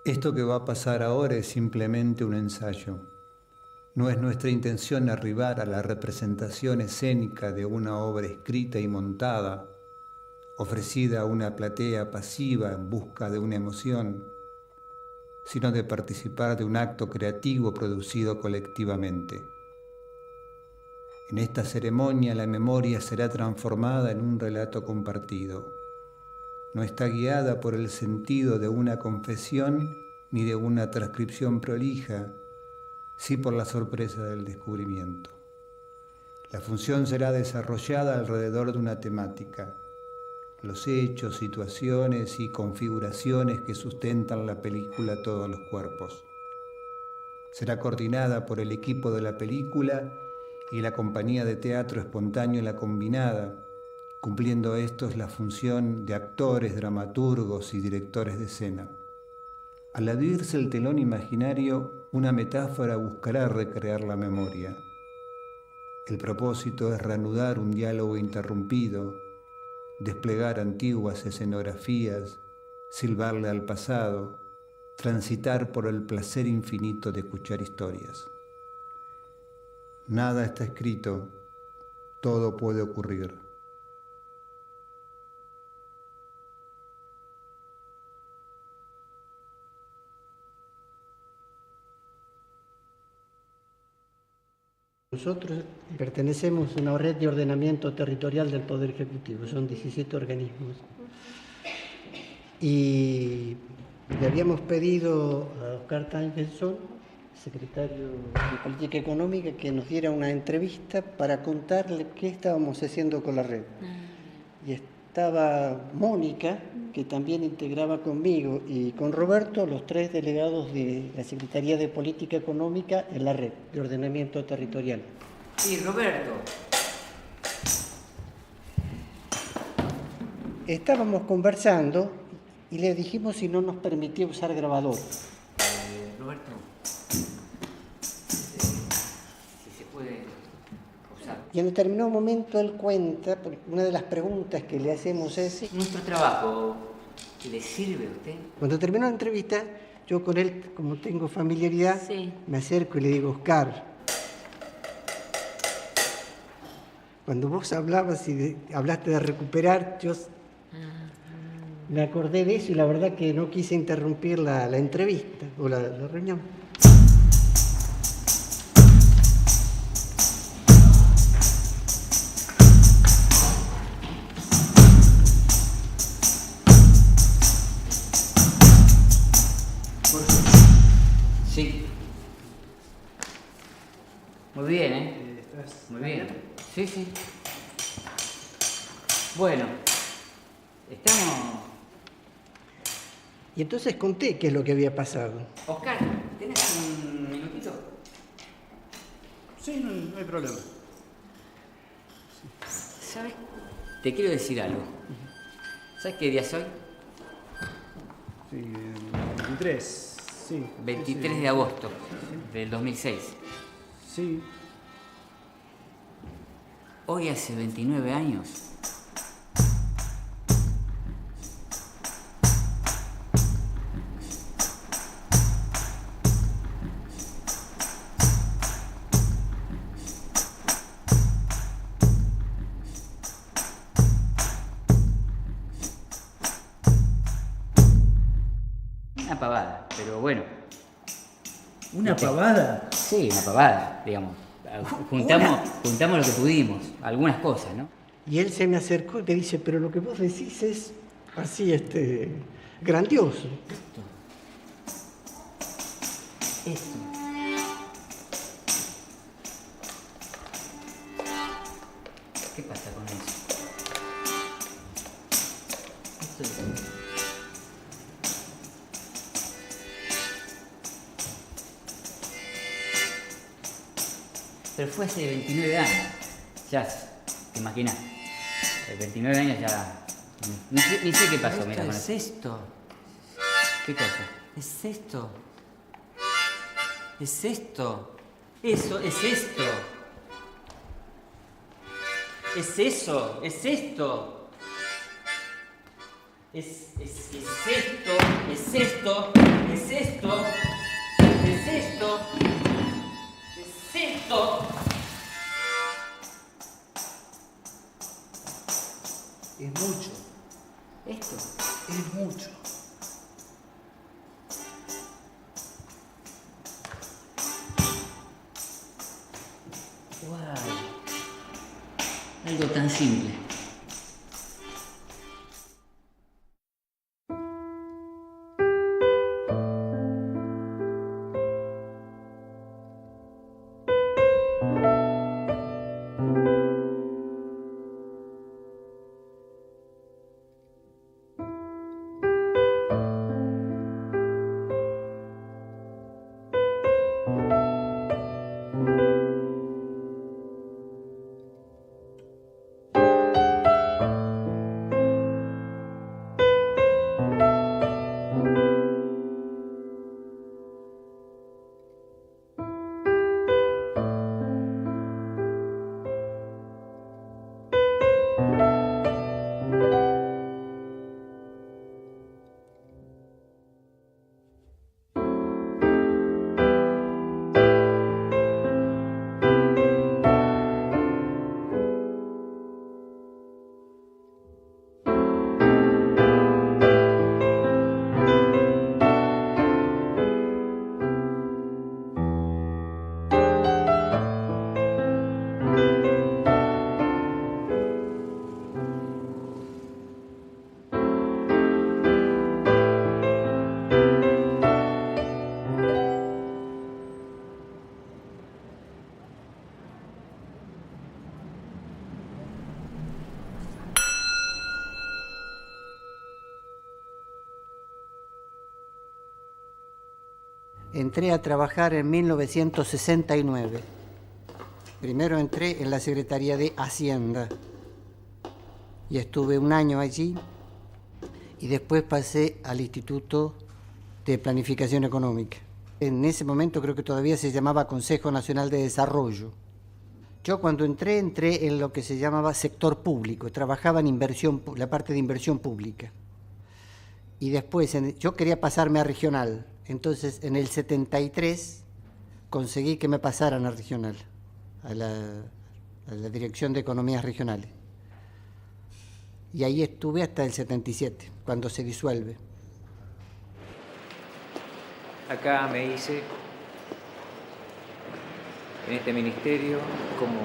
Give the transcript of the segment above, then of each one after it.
Esto que va a pasar ahora es simplemente un ensayo. No es nuestra intención arribar a la representación escénica de una obra escrita y montada, ofrecida a una platea pasiva en busca de una emoción, sino de participar de un acto creativo producido colectivamente. En esta ceremonia la memoria será transformada en un relato compartido. No está guiada por el sentido de una confesión ni de una transcripción prolija, sí por la sorpresa del descubrimiento. La función será desarrollada alrededor de una temática, los hechos, situaciones y configuraciones que sustentan la película Todos los cuerpos. Será coordinada por el equipo de la película y la compañía de teatro espontáneo La Combinada, cumpliendo estos la función de actores, dramaturgos y directores de escena. Al abrirse el telón imaginario, una metáfora buscará recrear la memoria. El propósito es reanudar un diálogo interrumpido, desplegar antiguas escenografías, silbarle al pasado, transitar por el placer infinito de escuchar historias. Nada está escrito, todo puede ocurrir. Nosotros pertenecemos a una red de ordenamiento territorial del Poder Ejecutivo, son 17 organismos. Y le habíamos pedido a Oscar Tangelson, secretario de Política Económica, que nos diera una entrevista para contarle qué estábamos haciendo con la red. Y estaba Mónica, que también integraba conmigo, y con Roberto, los 3 delegados de la Secretaría de Política Económica en la red de ordenamiento territorial. Sí, Roberto. Estábamos conversando y le dijimos si no nos permitía usar grabador. Roberto, si se puede usar. Y en determinado momento él cuenta, porque una de las preguntas que le hacemos es... ¿Nuestro trabajo le sirve a usted? Cuando terminó la entrevista, yo con él, como tengo familiaridad, Sí. me acerco y le digo, Oscar, cuando vos hablabas y hablaste de recuperar, yo me acordé de eso y la verdad que no quise interrumpir la entrevista o la reunión. Sí. Muy bien, ¿eh? Muy bien. Sí, sí. Bueno, estamos... Y entonces conté qué es lo que había pasado. Oscar, ¿tenés un minutito? Sí, no hay problema. ¿Sabes? Te quiero decir algo. ¿Sabes qué día es hoy? Sí, 23. Sí. 23 sí. de agosto del 2006. Sí. Hoy hace 29 años. Una pavada, pero bueno. ¿Una pavada? Sí, una pavada, digamos. Juntamos lo que pudimos, algunas cosas, ¿no? Y él se me acercó y me dice, pero lo que vos decís es así, grandioso. Esto. ¿Qué pasa con eso? Esto es... Pero fue hace 29 años. Ya, te imaginas. 29 años ya... Ni sé qué pasó, mira. ¿Es esto? ¿Qué cosa? ¿Es esto? ¿Es esto? Eso, es esto. Es eso, es esto. Es esto, es esto, es esto, es esto, es esto. Es mucho, Esto. es mucho. Wow. Algo tan simple. Entré a trabajar en 1969. Primero entré en la Secretaría de Hacienda y estuve un año allí y después pasé al Instituto de Planificación Económica. En ese momento creo que todavía se llamaba Consejo Nacional de Desarrollo. Yo cuando entré en lo que se llamaba sector público, trabajaba en inversión, la parte de inversión pública. Y después yo quería pasarme a regional. Entonces, en el 73 conseguí que me pasaran a regional, a la Dirección de Economías Regionales. Y ahí estuve hasta el 77, cuando se disuelve. Acá me hice en este ministerio como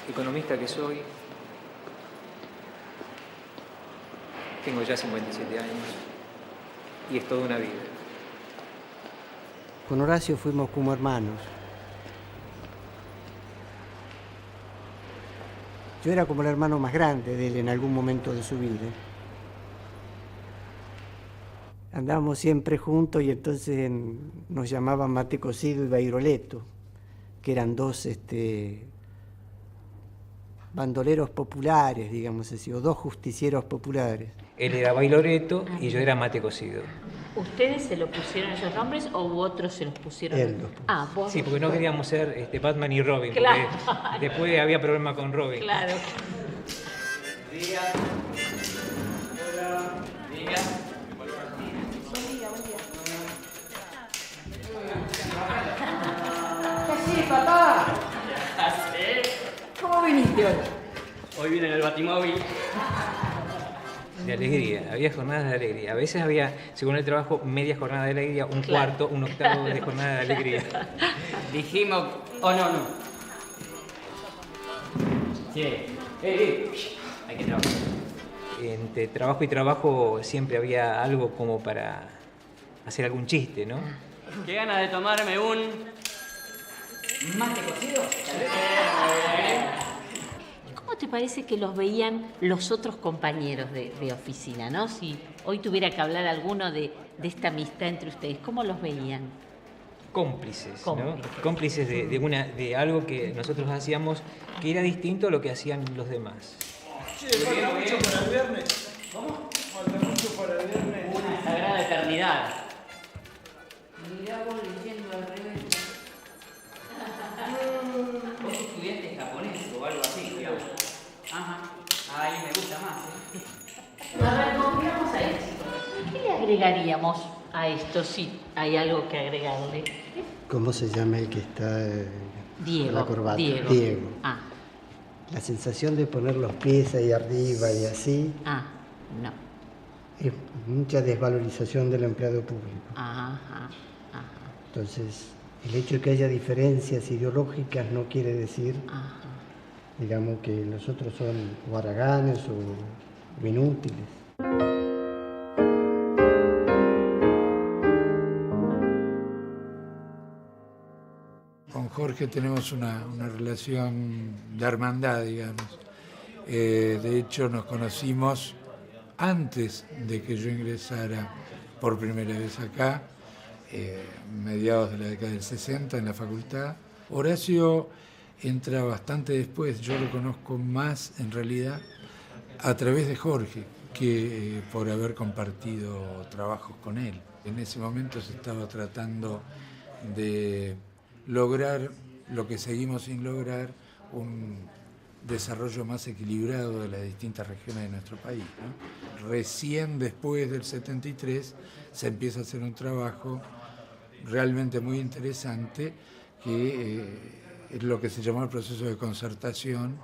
economista que soy. Tengo ya 57 años. Y es toda una vida. Con Horacio fuimos como hermanos. Yo era como el hermano más grande de él en algún momento de su vida. Andábamos siempre juntos y entonces nos llamaban Mate Cocido y Bairoleto, que eran dos bandoleros populares, digamos así, o dos justicieros populares. Él era Bailoreto y yo era Mate Cocido. ¿Ustedes se lo pusieron esos nombres o otros se los pusieron? Él los puso. Ah, vos. Sí, porque no queríamos ser Batman y Robin, Claro. porque después había problema con Robin. Claro. ¿Cómo viniste hoy? Hoy vine en el Batimóvil. De alegría, había jornadas de alegría. A veces había, según el trabajo, media jornada de alegría, un cuarto, un octavo de jornada de alegría. Dijimos, oh no. Sí. Hay que trabajar. Entre trabajo y trabajo siempre había algo como para hacer algún chiste, ¿no? Qué ganas de tomarme un... ¿Mate cocido? ¿Cómo te parece que los veían los otros compañeros de oficina, no? Si hoy tuviera que hablar alguno de esta amistad entre ustedes, ¿cómo los veían? Cómplices, ¿no? Cómplices. Cómplices de algo que nosotros hacíamos que era distinto a lo que hacían los demás. Falta mucho para el viernes. ¿Cómo? Falta mucho para el viernes. Una sagrada eternidad. Mirá vos leyendo al revés. Vos estudiaste japonés o algo así, digamos. Ajá. Ahí me gusta más, agregaríamos a esto si hay algo que agregarle? ¿Cómo se llama el que está Diego. con la corbata? Diego. Ah, La sensación de poner los pies ahí arriba y así no. es mucha desvalorización del empleado público. Ajá. Entonces, el hecho de que haya diferencias ideológicas no quiere decir, digamos, que los otros son o haraganes o inútiles. Con Jorge tenemos una relación de hermandad, digamos. De hecho, nos conocimos antes de que yo ingresara por primera vez acá, mediados de la década del 60 en la facultad. Horacio entra bastante después, yo lo conozco más en realidad a través de Jorge que por haber compartido trabajos con él. En ese momento se estaba tratando de lograr lo que seguimos sin lograr, un desarrollo más equilibrado de las distintas regiones de nuestro país, ¿no? Recién después del 73 se empieza a hacer un trabajo realmente muy interesante que es lo que se llamó el proceso de concertación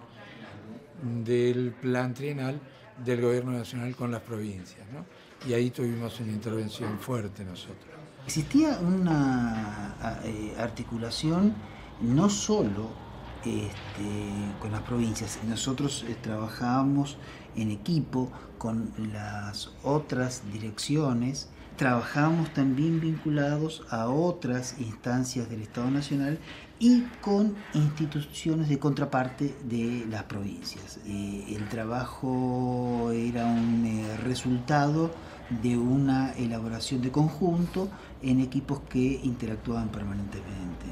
del plan trienal del gobierno nacional con las provincias, ¿no? Y ahí tuvimos una intervención fuerte nosotros. Existía una articulación no solo con las provincias, nosotros trabajábamos en equipo con las otras direcciones, trabajábamos también vinculados a otras instancias del Estado Nacional y con instituciones de contraparte de las provincias. El trabajo era un resultado de una elaboración de conjunto en equipos que interactuaban permanentemente.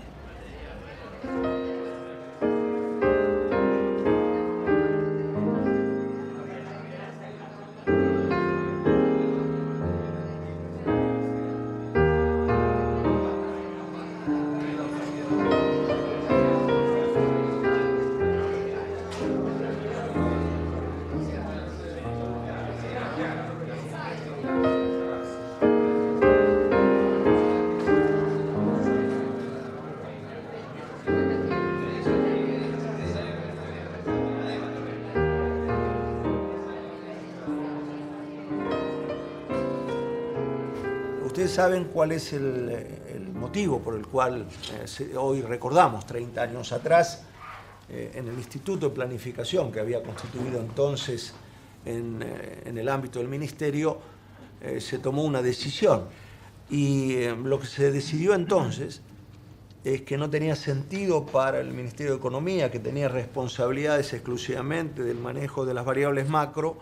Ustedes saben cuál es el motivo por el cual hoy recordamos 30 años atrás en el Instituto de Planificación que había constituido entonces en el ámbito del Ministerio, se tomó una decisión. Y lo que se decidió entonces es que no tenía sentido para el Ministerio de Economía, que tenía responsabilidades exclusivamente del manejo de las variables macro,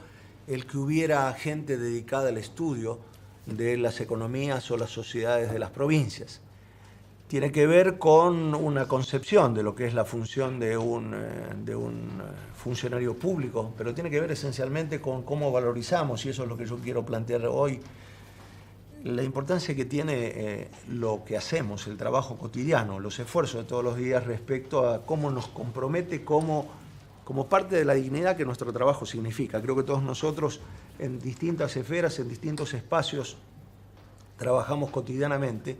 el que hubiera gente dedicada al estudio de las economías o las sociedades de las provincias. Tiene que ver con una concepción de lo que es la función de un funcionario público, pero tiene que ver esencialmente con cómo valorizamos, y eso es lo que yo quiero plantear hoy, la importancia que tiene lo que hacemos, el trabajo cotidiano, los esfuerzos de todos los días respecto a cómo nos compromete como parte de la dignidad que nuestro trabajo significa. Creo que todos nosotros en distintas esferas, en distintos espacios, trabajamos cotidianamente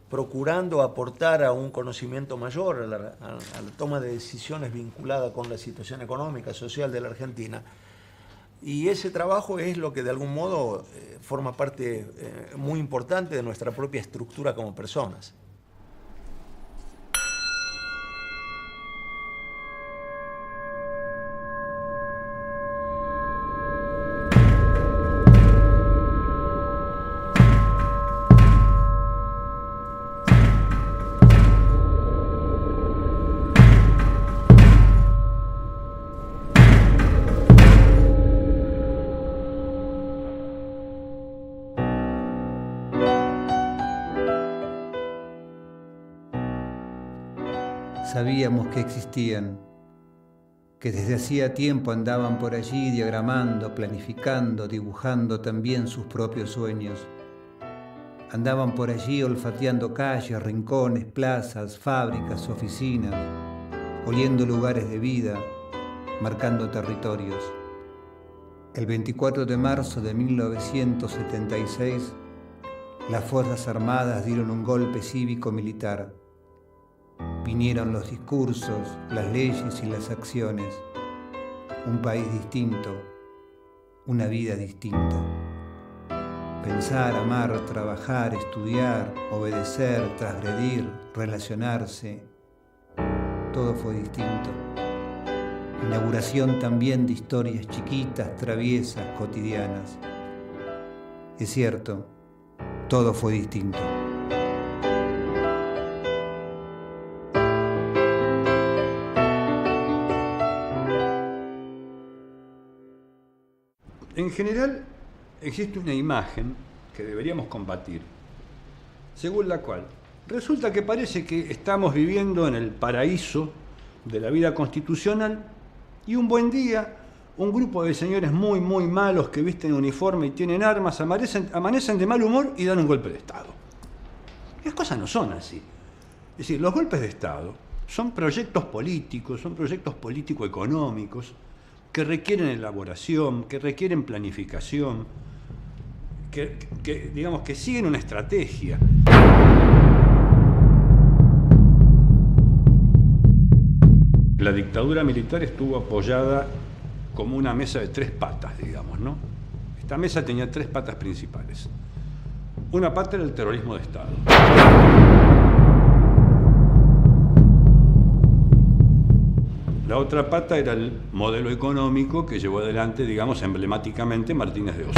procurando aportar a un conocimiento mayor, a la toma de decisiones vinculada con la situación económica, social de la Argentina. Y ese trabajo es lo que de algún modo forma parte muy importante de nuestra propia estructura como personas. Sabíamos que existían, que desde hacía tiempo andaban por allí diagramando, planificando, dibujando también sus propios sueños. Andaban por allí olfateando calles, rincones, plazas, fábricas, oficinas, oliendo lugares de vida, marcando territorios. El 24 de marzo de 1976 Las Fuerzas Armadas dieron un golpe cívico-militar. Vinieron los discursos, las leyes y las acciones. Un país distinto, una vida distinta. Pensar, amar, trabajar, estudiar, obedecer, transgredir, relacionarse, todo fue distinto. Inauguración también de historias chiquitas, traviesas, cotidianas. Es cierto, todo fue distinto. En general, existe una imagen que deberíamos combatir, según la cual resulta que parece que estamos viviendo en el paraíso de la vida constitucional y un buen día un grupo de señores muy, muy malos que visten uniforme y tienen armas amanecen de mal humor y dan un golpe de Estado. Las cosas no son así. Es decir, los golpes de Estado son proyectos político-económicos que requieren elaboración, que requieren planificación, digamos que siguen una estrategia. La dictadura militar estuvo apoyada como una mesa de 3 patas, digamos, ¿no? Esta mesa tenía 3 patas principales. Una pata era el terrorismo de Estado. La otra pata era el modelo económico que llevó adelante, digamos, emblemáticamente Martínez de Oz.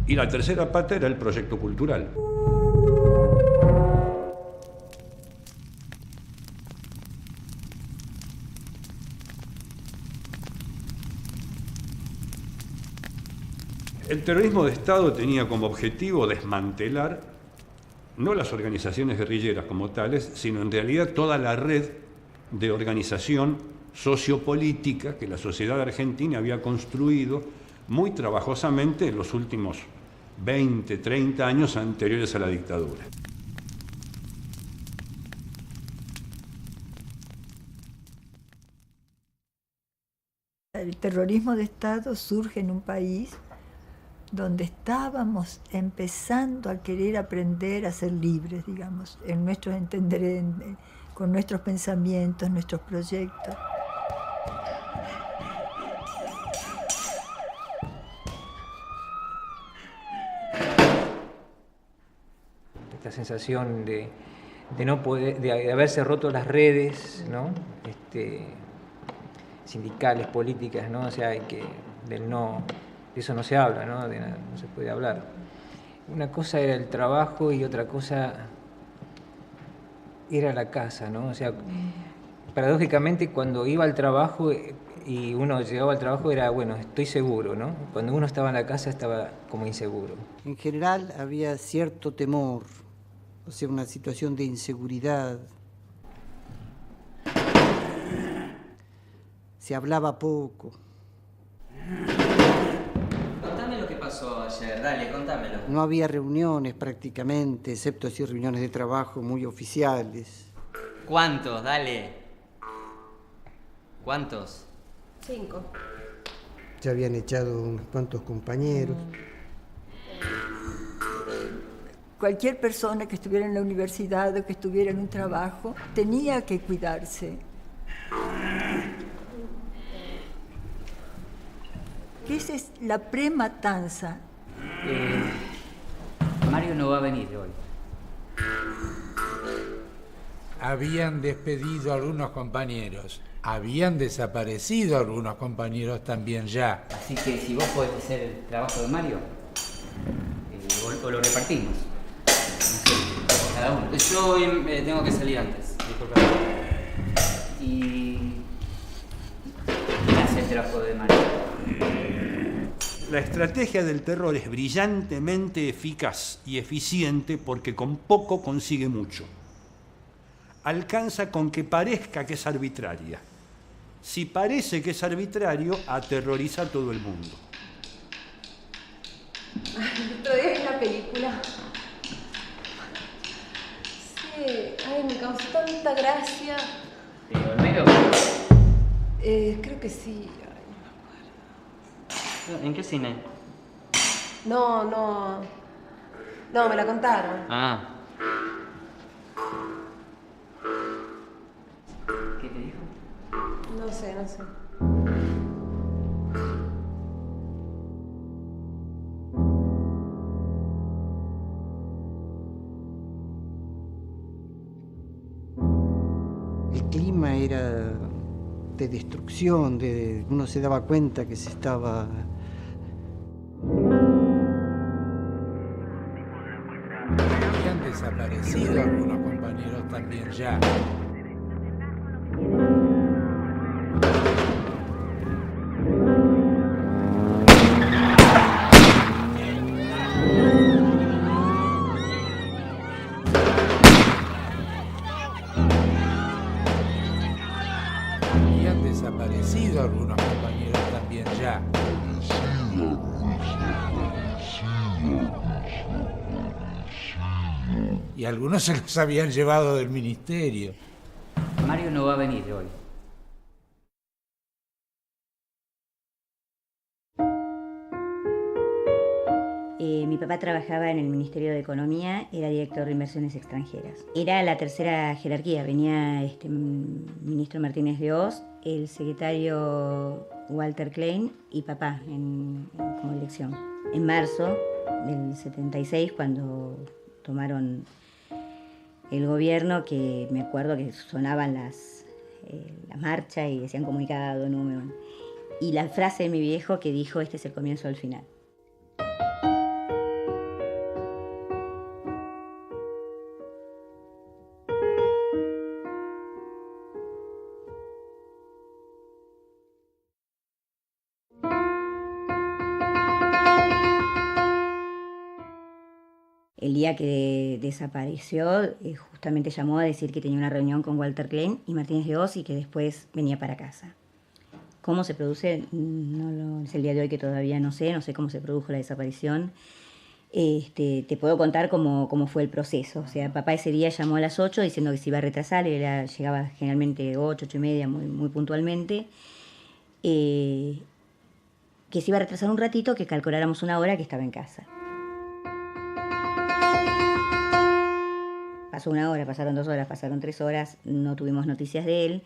Y la tercera pata era el proyecto cultural. El terrorismo de Estado tenía como objetivo desmantelar no las organizaciones guerrilleras como tales, sino en realidad toda la red de organización sociopolítica que la sociedad argentina había construido muy trabajosamente en los últimos 20, 30 años anteriores a la dictadura. El terrorismo de Estado surge en un país donde estábamos empezando a querer aprender a ser libres, digamos, en nuestros entender, con nuestros pensamientos, nuestros proyectos. Esta sensación de no poder, de haberse roto las redes, ¿no? Sindicales, políticas, ¿no? O sea, de eso no se habla, ¿no? No se puede hablar. Una cosa era el trabajo y otra cosa era la casa, ¿no? O sea, paradójicamente cuando iba al trabajo y uno llegaba al trabajo era, bueno, estoy seguro, ¿no? Cuando uno estaba en la casa estaba como inseguro. En general había cierto temor, o sea, una situación de inseguridad. Se hablaba poco. Contame lo que pasó ayer, dale, contámelo. No había reuniones prácticamente, excepto así reuniones de trabajo muy oficiales. ¿Cuántos? Dale. ¿Cuántos? 5. Se habían echado unos cuantos compañeros. Cualquier persona que estuviera en la universidad o que estuviera en un trabajo tenía que cuidarse. Esa es la prematanza. Mario no va a venir hoy. Habían despedido a algunos compañeros. Habían desaparecido algunos compañeros también ya. Así que si vos podés hacer el trabajo de Mario, o lo repartimos. No sé, cada uno. Yo hoy tengo que salir antes, disculpa. ¿Y quién hace el trabajo de Mario? La estrategia del terror es brillantemente eficaz y eficiente porque con poco consigue mucho. Alcanza con que parezca que es arbitraria. Si parece que es arbitrario, aterroriza a todo el mundo. El otro día vi una película. Sí, ay, me causó tanta gracia. ¿De Olmedo? Creo que sí. ¿En qué cine? No, me la contaron. Ah. ¿Qué te dijo? No sé. El clima era de destrucción, uno se daba cuenta que se estaba... Habían desaparecido algunos compañeros también ya. Habían desaparecido algunos compañeros también ya. Y algunos se los habían llevado del ministerio. Mario no va a venir hoy. Mi papá trabajaba en el Ministerio de Economía, era director de inversiones extranjeras. Era la tercera jerarquía, venía ministro Martínez de Oz, el secretario Walter Klein y papá como elección. En marzo del 76, cuando tomaron el gobierno, que me acuerdo que sonaban las marchas y decían comunicado número. Y la frase de mi viejo que dijo, este es el comienzo del final. El día que desapareció, justamente llamó a decir que tenía una reunión con Walter Klein y Martínez de Oz y que después venía para casa. ¿Cómo se produce? Es el día de hoy que todavía no sé cómo se produjo la desaparición. Te puedo contar cómo fue el proceso. O sea, papá ese día llamó a las 8 diciendo que se iba a retrasar, llegaba generalmente 8:30, muy puntualmente. Que se iba a retrasar un ratito, que calculáramos una hora que estaba en casa. Pasó una hora, pasaron 2 horas, pasaron 3 horas, no tuvimos noticias de él.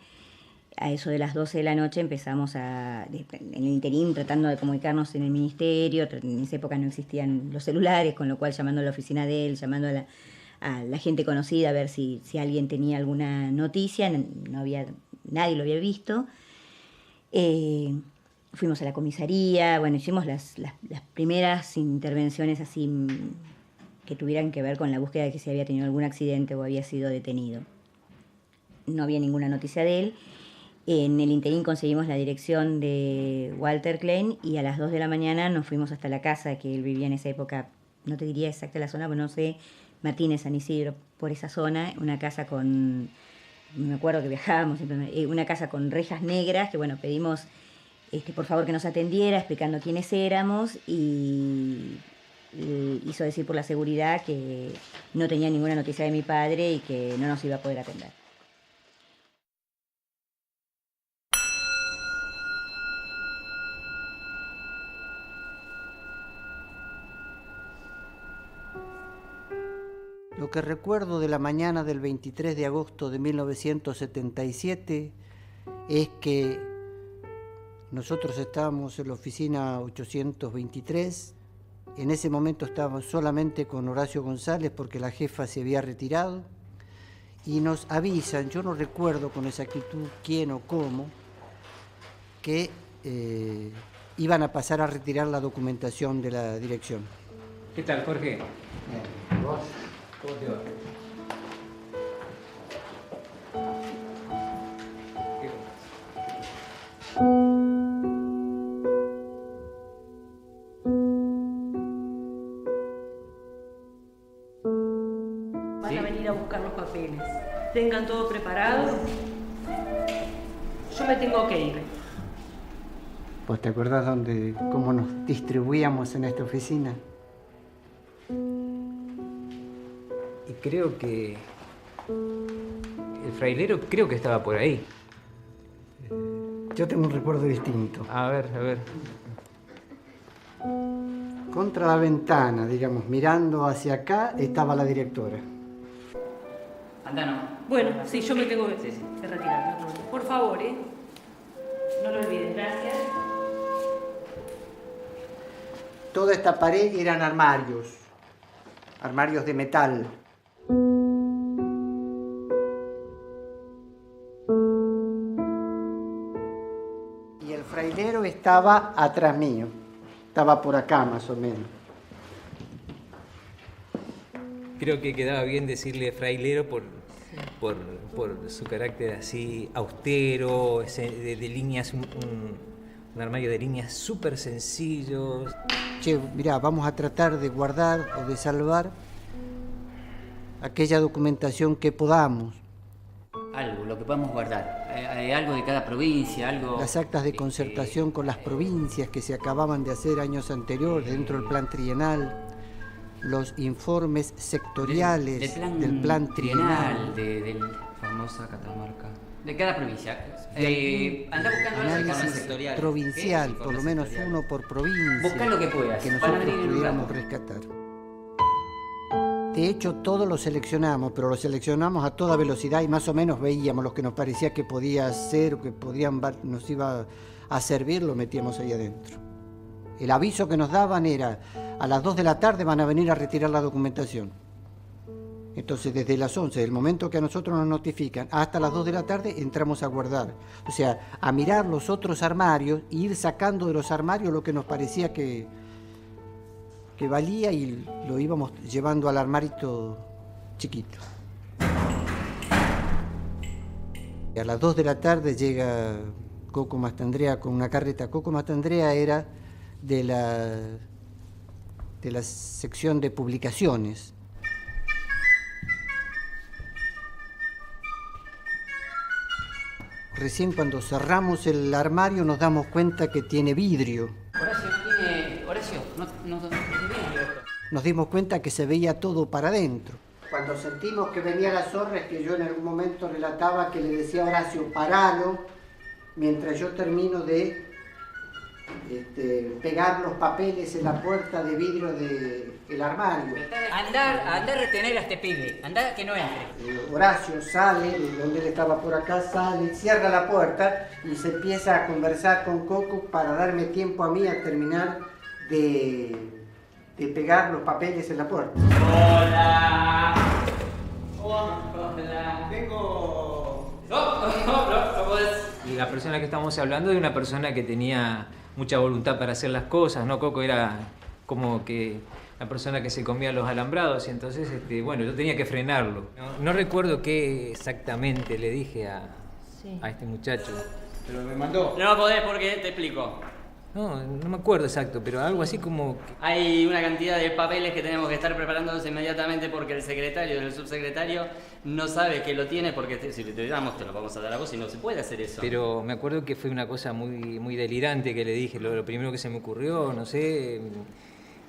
A eso de las 12 de la noche empezamos en el interín, tratando de comunicarnos en el ministerio. En esa época no existían los celulares, con lo cual llamando a la oficina de él, llamando a la gente conocida a ver si alguien tenía alguna noticia. Nadie lo había visto. Fuimos a la comisaría, hicimos las primeras intervenciones así que tuvieran que ver con la búsqueda de que si había tenido algún accidente o había sido detenido. No había ninguna noticia de él. En el interín conseguimos la dirección de Walter Klein y a las 2 de la mañana nos fuimos hasta la casa que él vivía en esa época. No te diría exacta la zona, pero no sé, Martínez, San Isidro, por esa zona, una casa con... Me acuerdo que viajábamos, una casa con rejas negras, que pedimos por favor que nos atendiera, explicando quiénes éramos, y hizo decir por la seguridad que no tenía ninguna noticia de mi padre y que no nos iba a poder atender. Lo que recuerdo de la mañana del 23 de agosto de 1977 es que nosotros estábamos en la oficina 823. En ese momento estábamos solamente con Horacio González porque la jefa se había retirado. Y nos avisan, yo no recuerdo con exactitud quién o cómo, que iban a pasar a retirar la documentación de la dirección. ¿Qué tal, Jorge? Bien. ¿Vos? ¿Cómo te va? Van a venir a buscar los papeles. Tengan todo preparado. Yo me tengo que ir. ¿Vos te acordás cómo nos distribuíamos en esta oficina? Y creo que el frailero estaba por ahí. Yo tengo un recuerdo distinto. A ver. Contra la ventana, digamos, mirando hacia acá, estaba la directora. Anda, no. Bueno, sí, yo me tengo que Sí, sí. retirar. Por favor, ¿eh? No lo olvides, gracias. Toda esta pared eran armarios de metal. Y el frailero estaba atrás mío, estaba por acá más o menos. Creo que quedaba bien decirle frailero por su carácter así austero, de líneas, un armario de líneas súper sencillos. Che, mirá, vamos a tratar de guardar o de salvar aquella documentación que podamos. Algo, lo que podemos guardar. Algo de cada provincia, algo... Las actas de concertación con las provincias que se acababan de hacer años anteriores dentro del plan trienal, los informes sectoriales del plan trienal. Del famosa Catamarca. De cada provincia. Anda buscando los informes sectoriales. Provincial, por lo menos uno por provincia. Busca lo que puedas. Que nosotros pudiéramos rescatar. De hecho, todos los seleccionamos, pero los seleccionamos a toda velocidad y más o menos veíamos lo que nos parecía que podía ser o que nos iba a servir, lo metíamos ahí adentro. El aviso que nos daban era: a las 2 de la tarde van a venir a retirar la documentación. Entonces, desde las 11, del momento que a nosotros nos notifican, hasta las 2 de la tarde entramos a guardar. O sea, a mirar los otros armarios e ir sacando de los armarios lo que nos parecía que valía y lo íbamos llevando al armarito chiquito. Y a las 2 de la tarde llega Coco Mastandrea con una carreta. Coco Mastandrea era de la sección de publicaciones. Recién cuando cerramos el armario nos damos cuenta que tiene vidrio. Horacio, no tiene vidrio. Nos dimos cuenta que se veía todo para adentro. Cuando sentimos que venía la zorra es que yo en algún momento relataba que le decía a Horacio: paralo, mientras yo termino de pegar los papeles en la puerta de vidrio del armario. Andar a retener a este pibe, andar que no entre. Horacio sale, de donde él estaba por acá, sale, cierra la puerta y se empieza a conversar con Coco para darme tiempo a mí a terminar de pegar los papeles en la puerta. ¡Hola! Hola. Vengo... No podés. Y la persona que estamos hablando es una persona que tenía mucha voluntad para hacer las cosas, ¿no? Coco era como que la persona que se comía los alambrados y entonces, bueno, yo tenía que frenarlo. No recuerdo qué exactamente le dije a este muchacho. Pero me mandó. No podés porque te explico. No me acuerdo exacto, pero algo así como... Hay una cantidad de papeles que tenemos que estar preparándonos inmediatamente porque el secretario y el subsecretario no sabe que lo tiene, porque si te damos te lo vamos a dar a vos y no se puede hacer eso. Pero me acuerdo que fue una cosa muy, muy delirante que le dije, lo primero que se me ocurrió, no sé...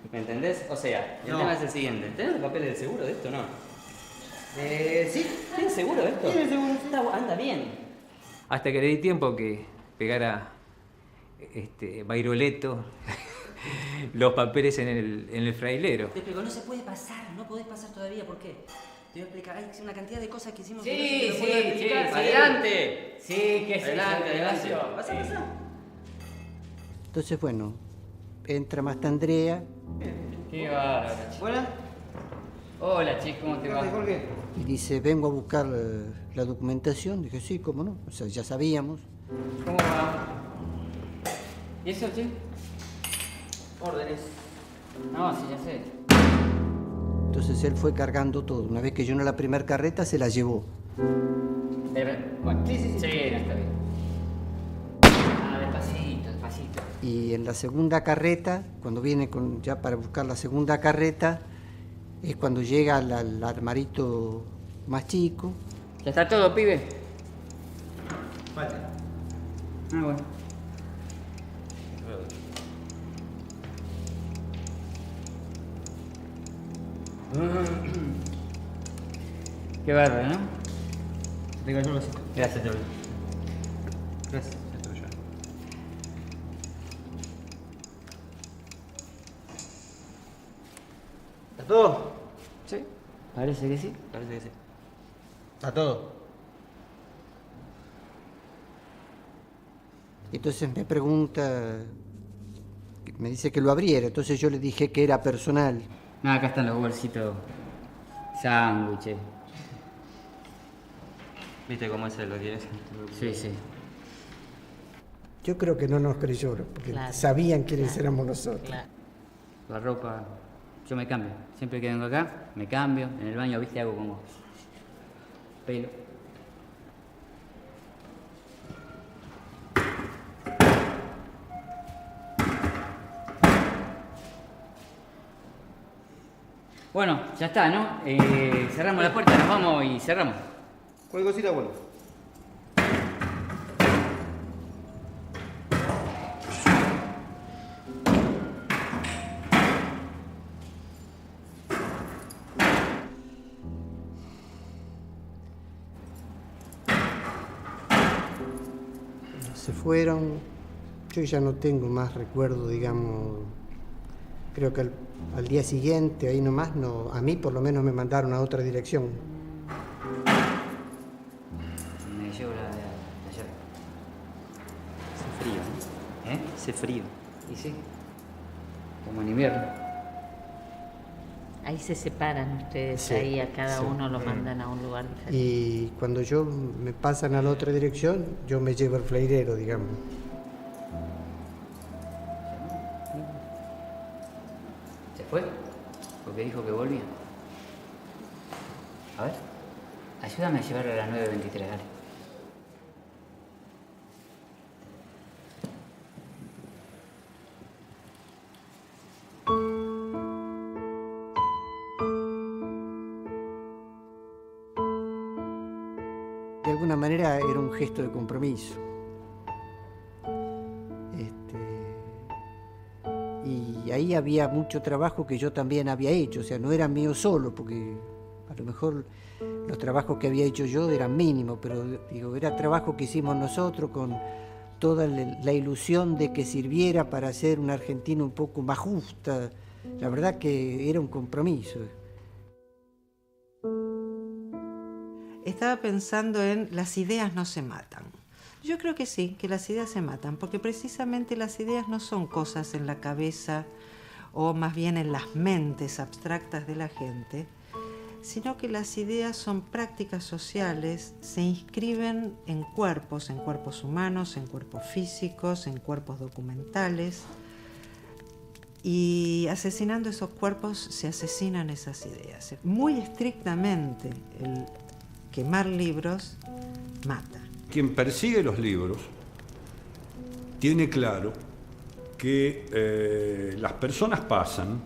¿Me entendés? O sea, el tema es el siguiente. ¿Tenés los papeles del seguro de esto o no? Sí. ¿Tienes seguro de esto? Tiene seguro. Anda bien. Hasta que le di tiempo que pegara Bairoleto los papeles en el frailero. Te explico, no se puede pasar, no podés pasar todavía, ¿por qué? Te voy a explicar, hay una cantidad de cosas que hicimos. Sí, Adelante. Sí, que sí. Adelante. ¿Vas a pasar? Entonces, bueno, entra Mastandrea. Qué bárbaro. ¿Hola? Hola, chicos, ¿cómo te va? Y dice: vengo a buscar la documentación. Dije: sí, cómo no. O sea, ya sabíamos. ¿Cómo va? ¿Y eso, che? Órdenes. No, sí, ya sé. Entonces él fue cargando todo. Una vez que llenó la primera carreta, se la llevó. Bueno, sí, está bien. Despacito. Y en la segunda carreta, cuando viene ya para buscar la segunda carreta, es cuando llega al armarito más chico. ¿Ya está todo, pibe? Vale. Bueno. Qué bárbaro, ¿no? Venga, yo lo sé. Gracias, Jordi. Gracias, ya te lo llevo. ¿Está todo? Sí, parece que sí. Parece que sí. ¿Está todo? Entonces me pregunta, me dice que lo abriera, entonces yo le dije que era personal. Ah, acá están los bolsitos. Sándwiches. ¿Viste cómo es lo que es? Sí, sí. Yo creo que no nos creyó, porque sabían quiénes éramos nosotros. Claro. La ropa, yo me cambio. Siempre que vengo acá, me cambio. En el baño, viste, hago como pelo. Bueno, ya está, ¿no? Cerramos la puerta, nos vamos y cerramos. Cualquier cosita, bueno. Se fueron, yo ya no tengo más recuerdo, digamos, creo que al día siguiente, ahí nomás, no, a mí por lo menos me mandaron a otra dirección. Me llevo la de ayer. Hace frío, ¿no? ¿Eh? Hace frío. Y sí, como en invierno. Ahí se separan ustedes, Sí, ahí a cada sí. uno lo mandan a un lugar diferente. Y cuando yo me pasan a la otra dirección, yo me llevo el flairero, digamos. ¿Se fue? Porque dijo que volvía. A ver, ayúdame a llevarlo a las 9:23, dale. De alguna manera era un gesto de compromiso. Y ahí había mucho trabajo que yo también había hecho, o sea, no era mío solo, porque a lo mejor los trabajos que había hecho yo eran mínimos, pero digo, era trabajo que hicimos nosotros con toda la ilusión de que sirviera para hacer una Argentina un poco más justa. La verdad que era un compromiso. Estaba pensando en las ideas no se matan. Yo creo que sí, que las ideas se matan, porque precisamente las ideas no son cosas en la cabeza o más bien en las mentes abstractas de la gente, sino que las ideas son prácticas sociales, se inscriben en cuerpos humanos, en cuerpos físicos, en cuerpos documentales, y asesinando esos cuerpos se asesinan esas ideas. Muy estrictamente, el quemar libros mata. Quien persigue los libros tiene claro que las personas pasan,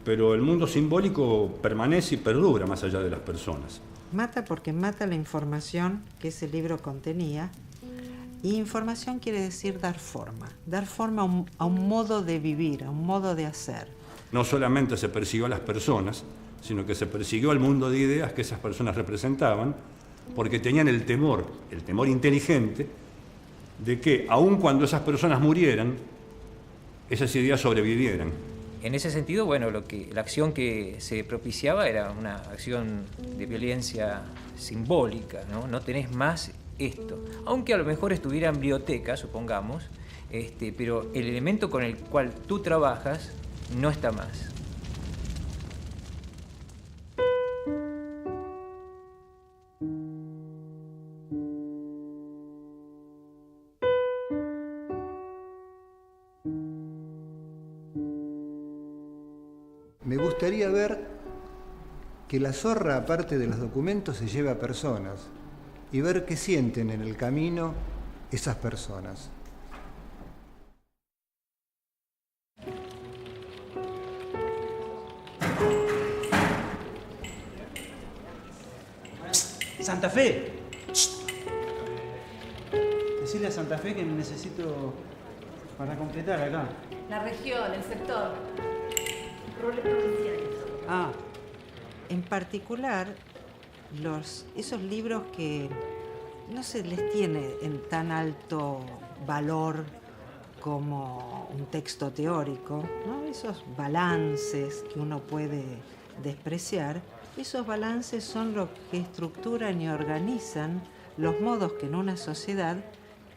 pero el mundo simbólico permanece y perdura más allá de las personas. Mata porque mata la información que ese libro contenía, y información quiere decir dar forma a un modo de vivir, a un modo de hacer. No solamente se persiguió a las personas, sino que se persiguió al mundo de ideas que esas personas representaban, porque tenían el temor inteligente, de que aun cuando esas personas murieran, esas ideas sobrevivieran. En ese sentido, bueno, la acción que se propiciaba era una acción de violencia simbólica, ¿no? No tenés más esto. Aunque a lo mejor estuviera en biblioteca, supongamos, pero el elemento con el cual tú trabajas no está más. Me gustaría ver que la zorra, aparte de los documentos, se lleve a personas y ver qué sienten en el camino esas personas. Santa Fe. Decirle a Santa Fe que necesito para completar acá. La región, el sector. Roles provinciales. Ah, en particular, esos libros que no se les tiene en tan alto valor como un texto teórico, ¿no? Esos balances que uno puede despreciar, esos balances son lo que estructuran y organizan los modos que en una sociedad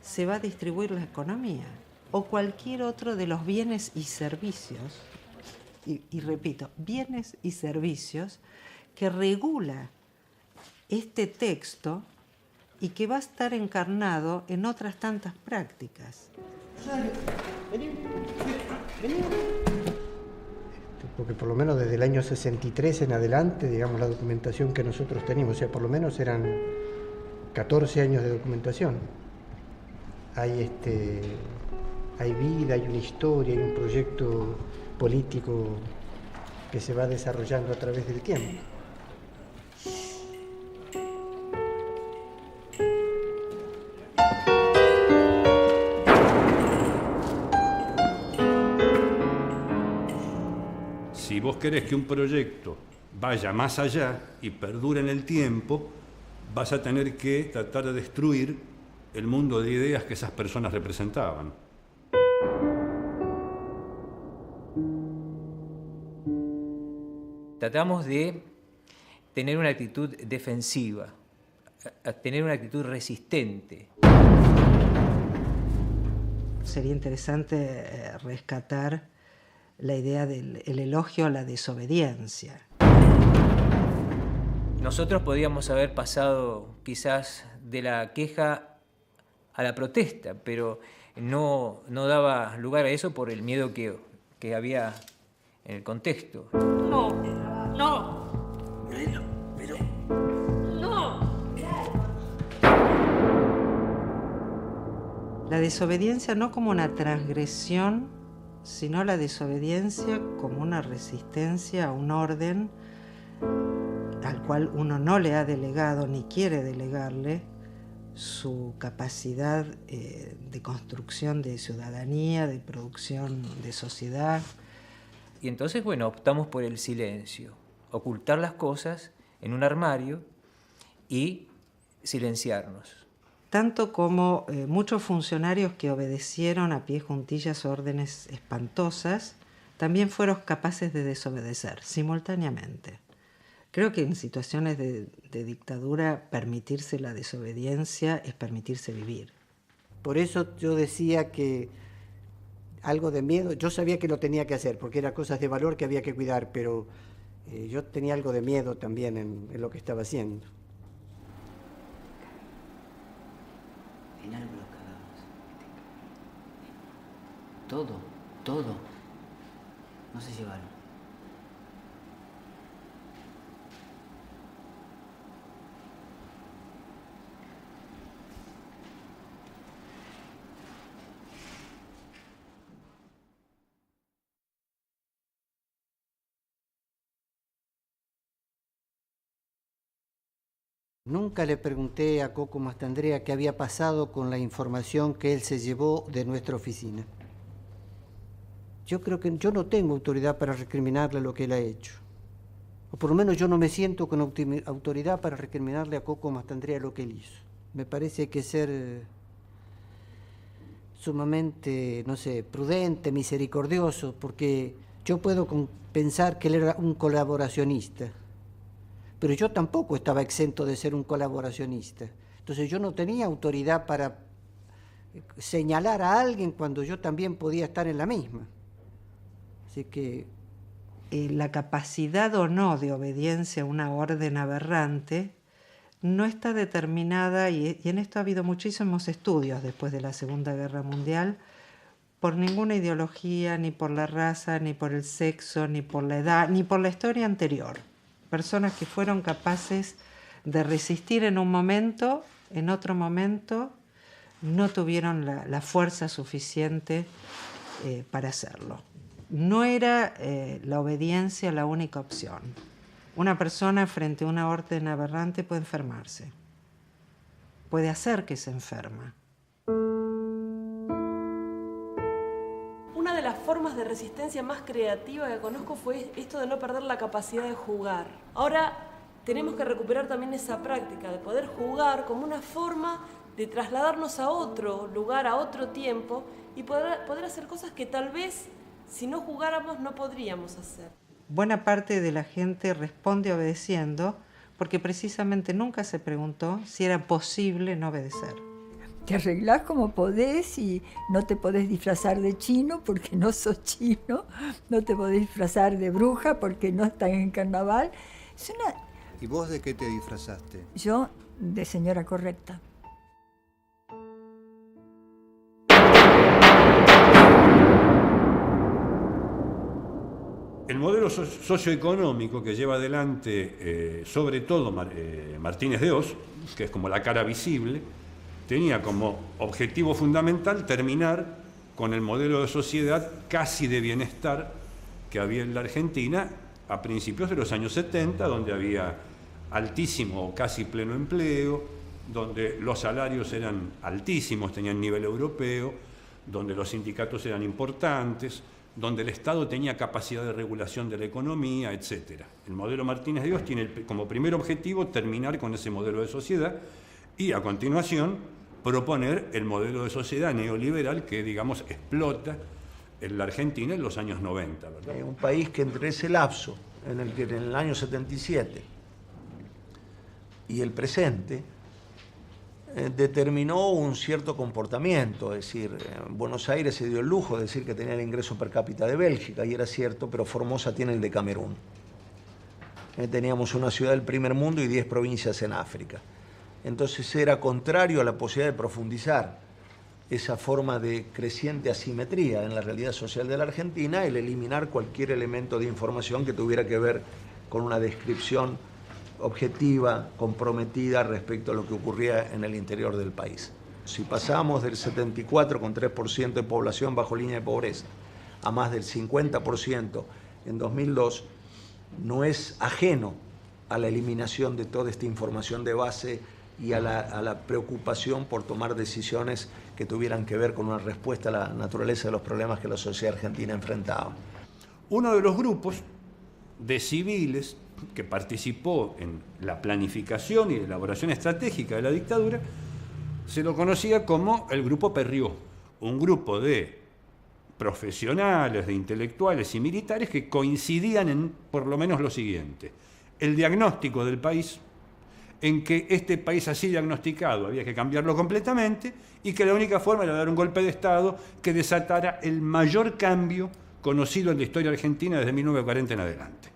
se va a distribuir la economía o cualquier otro de los bienes y servicios, y repito, bienes y servicios que regula este texto y que va a estar encarnado en otras tantas prácticas. Porque por lo menos desde el año 63 en adelante, digamos, la documentación que nosotros teníamos, o sea, por lo menos eran 14 años de documentación. Hay vida, hay una historia, hay un proyecto político que se va desarrollando a través del tiempo. Si vos querés que un proyecto vaya más allá y perdure en el tiempo, vas a tener que tratar de destruir el mundo de ideas que esas personas representaban. Tratamos de tener una actitud defensiva, a tener una actitud resistente. Sería interesante rescatar la idea del elogio a la desobediencia. Nosotros podríamos haber pasado quizás de la queja a la protesta, pero no daba lugar a eso por el miedo que había en el contexto. No, no. Pero... No. La desobediencia no como una transgresión, sino la desobediencia como una resistencia a un orden al cual uno no le ha delegado ni quiere delegarle su capacidad de construcción de ciudadanía, de producción de sociedad. Y entonces, bueno, optamos por el silencio, ocultar las cosas en un armario y silenciarnos. Tanto como muchos funcionarios que obedecieron a pie juntillas órdenes espantosas, también fueron capaces de desobedecer simultáneamente. Creo que en situaciones de dictadura permitirse la desobediencia es permitirse vivir. Por eso yo decía que algo de miedo, yo sabía que lo tenía que hacer, porque eran cosas de valor que había que cuidar, pero yo tenía algo de miedo también en lo que estaba haciendo. En algo lo cagamos. Todo. No se llevaron. Nunca le pregunté a Coco Mastandrea qué había pasado con la información que él se llevó de nuestra oficina. Yo creo que yo no tengo autoridad para recriminarle lo que él ha hecho. O por lo menos yo no me siento con autoridad para recriminarle a Coco Mastandrea lo que él hizo. Me parece que ser sumamente, no sé, prudente, misericordioso, porque yo puedo pensar que él era un colaboracionista. Pero yo tampoco estaba exento de ser un colaboracionista. Entonces yo no tenía autoridad para señalar a alguien cuando yo también podía estar en la misma. Así que... la capacidad o no de obediencia a una orden aberrante no está determinada, y en esto ha habido muchísimos estudios después de la Segunda Guerra Mundial, por ninguna ideología, ni por la raza, ni por el sexo, ni por la edad, ni por la historia anterior. Personas que fueron capaces de resistir en un momento, en otro momento no tuvieron la fuerza suficiente para hacerlo. No era la obediencia la única opción. Una persona frente a una orden aberrante puede enfermarse, puede hacer que se enferma. Una de las formas de resistencia más creativa que conozco fue esto de no perder la capacidad de jugar. Ahora tenemos que recuperar también esa práctica de poder jugar como una forma de trasladarnos a otro lugar, a otro tiempo, y poder hacer cosas que tal vez si no jugáramos no podríamos hacer. Buena parte de la gente responde obedeciendo porque precisamente nunca se preguntó si era posible no obedecer. Te arreglás como podés y no te podés disfrazar de chino porque no sos chino, no te podés disfrazar de bruja porque no estás en carnaval. Es una... ¿Y vos de qué te disfrazaste? Yo de señora correcta. El modelo socioeconómico que lleva adelante, sobre todo Martínez de Oz, que es como la cara visible, tenía como objetivo fundamental terminar con el modelo de sociedad casi de bienestar que había en la Argentina a principios de los años 70, donde había altísimo o casi pleno empleo, donde los salarios eran altísimos, tenían nivel europeo, donde los sindicatos eran importantes, donde el Estado tenía capacidad de regulación de la economía, etc. El modelo Martínez de Oz tiene como primer objetivo terminar con ese modelo de sociedad y a continuación proponer el modelo de sociedad neoliberal que, digamos, explota en la Argentina en los años 90. ¿Verdad? Un país que entre ese lapso en el que en el año 77 y el presente determinó un cierto comportamiento, es decir, Buenos Aires se dio el lujo de decir que tenía el ingreso per cápita de Bélgica, y era cierto, pero Formosa tiene el de Camerún. Teníamos una ciudad del primer mundo y 10 provincias en África. Entonces era contrario a la posibilidad de profundizar esa forma de creciente asimetría en la realidad social de la Argentina, el eliminar cualquier elemento de información que tuviera que ver con una descripción objetiva, comprometida respecto a lo que ocurría en el interior del país. Si pasamos del 74,3% de población bajo línea de pobreza a más del 50% en 2002, no es ajeno a la eliminación de toda esta información de base y a la preocupación por tomar decisiones que tuvieran que ver con una respuesta a la naturaleza de los problemas que la sociedad argentina enfrentaba. Uno de los grupos de civiles que participó en la planificación y elaboración estratégica de la dictadura se lo conocía como el Grupo Perrió, un grupo de profesionales, de intelectuales y militares que coincidían en por lo menos lo siguiente: el diagnóstico del país, en que este país así diagnosticado había que cambiarlo completamente y que la única forma era dar un golpe de Estado que desatara el mayor cambio conocido en la historia argentina desde 1940 en adelante.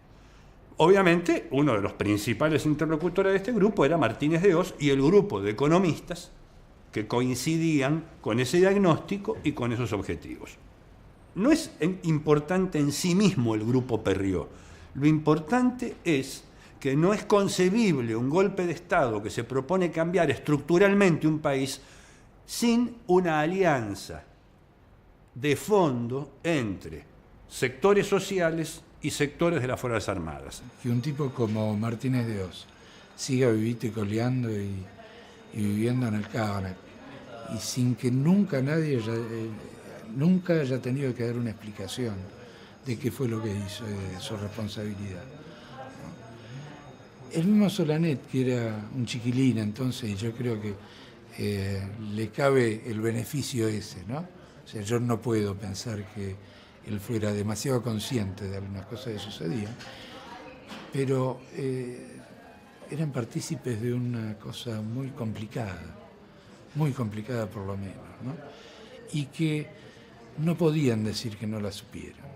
Obviamente, uno de los principales interlocutores de este grupo era Martínez de Oz y el grupo de economistas que coincidían con ese diagnóstico y con esos objetivos. No es importante en sí mismo el Grupo Perrió. Lo importante es que no es concebible un golpe de Estado que se propone cambiar estructuralmente un país sin una alianza de fondo entre sectores sociales y sectores de las Fuerzas Armadas. Que un tipo como Martínez de Oz siga vivito y coleando y viviendo en el Cábana, y sin que nunca nadie nunca haya tenido que dar una explicación de qué fue lo que hizo, de su responsabilidad. El mismo Solanet, que era un chiquilín entonces, y yo creo que le cabe el beneficio ese, ¿no? O sea, yo no puedo pensar que él fuera demasiado consciente de algunas cosas que sucedían, pero eran partícipes de una cosa muy complicada por lo menos, ¿no? Y que no podían decir que no la supieran.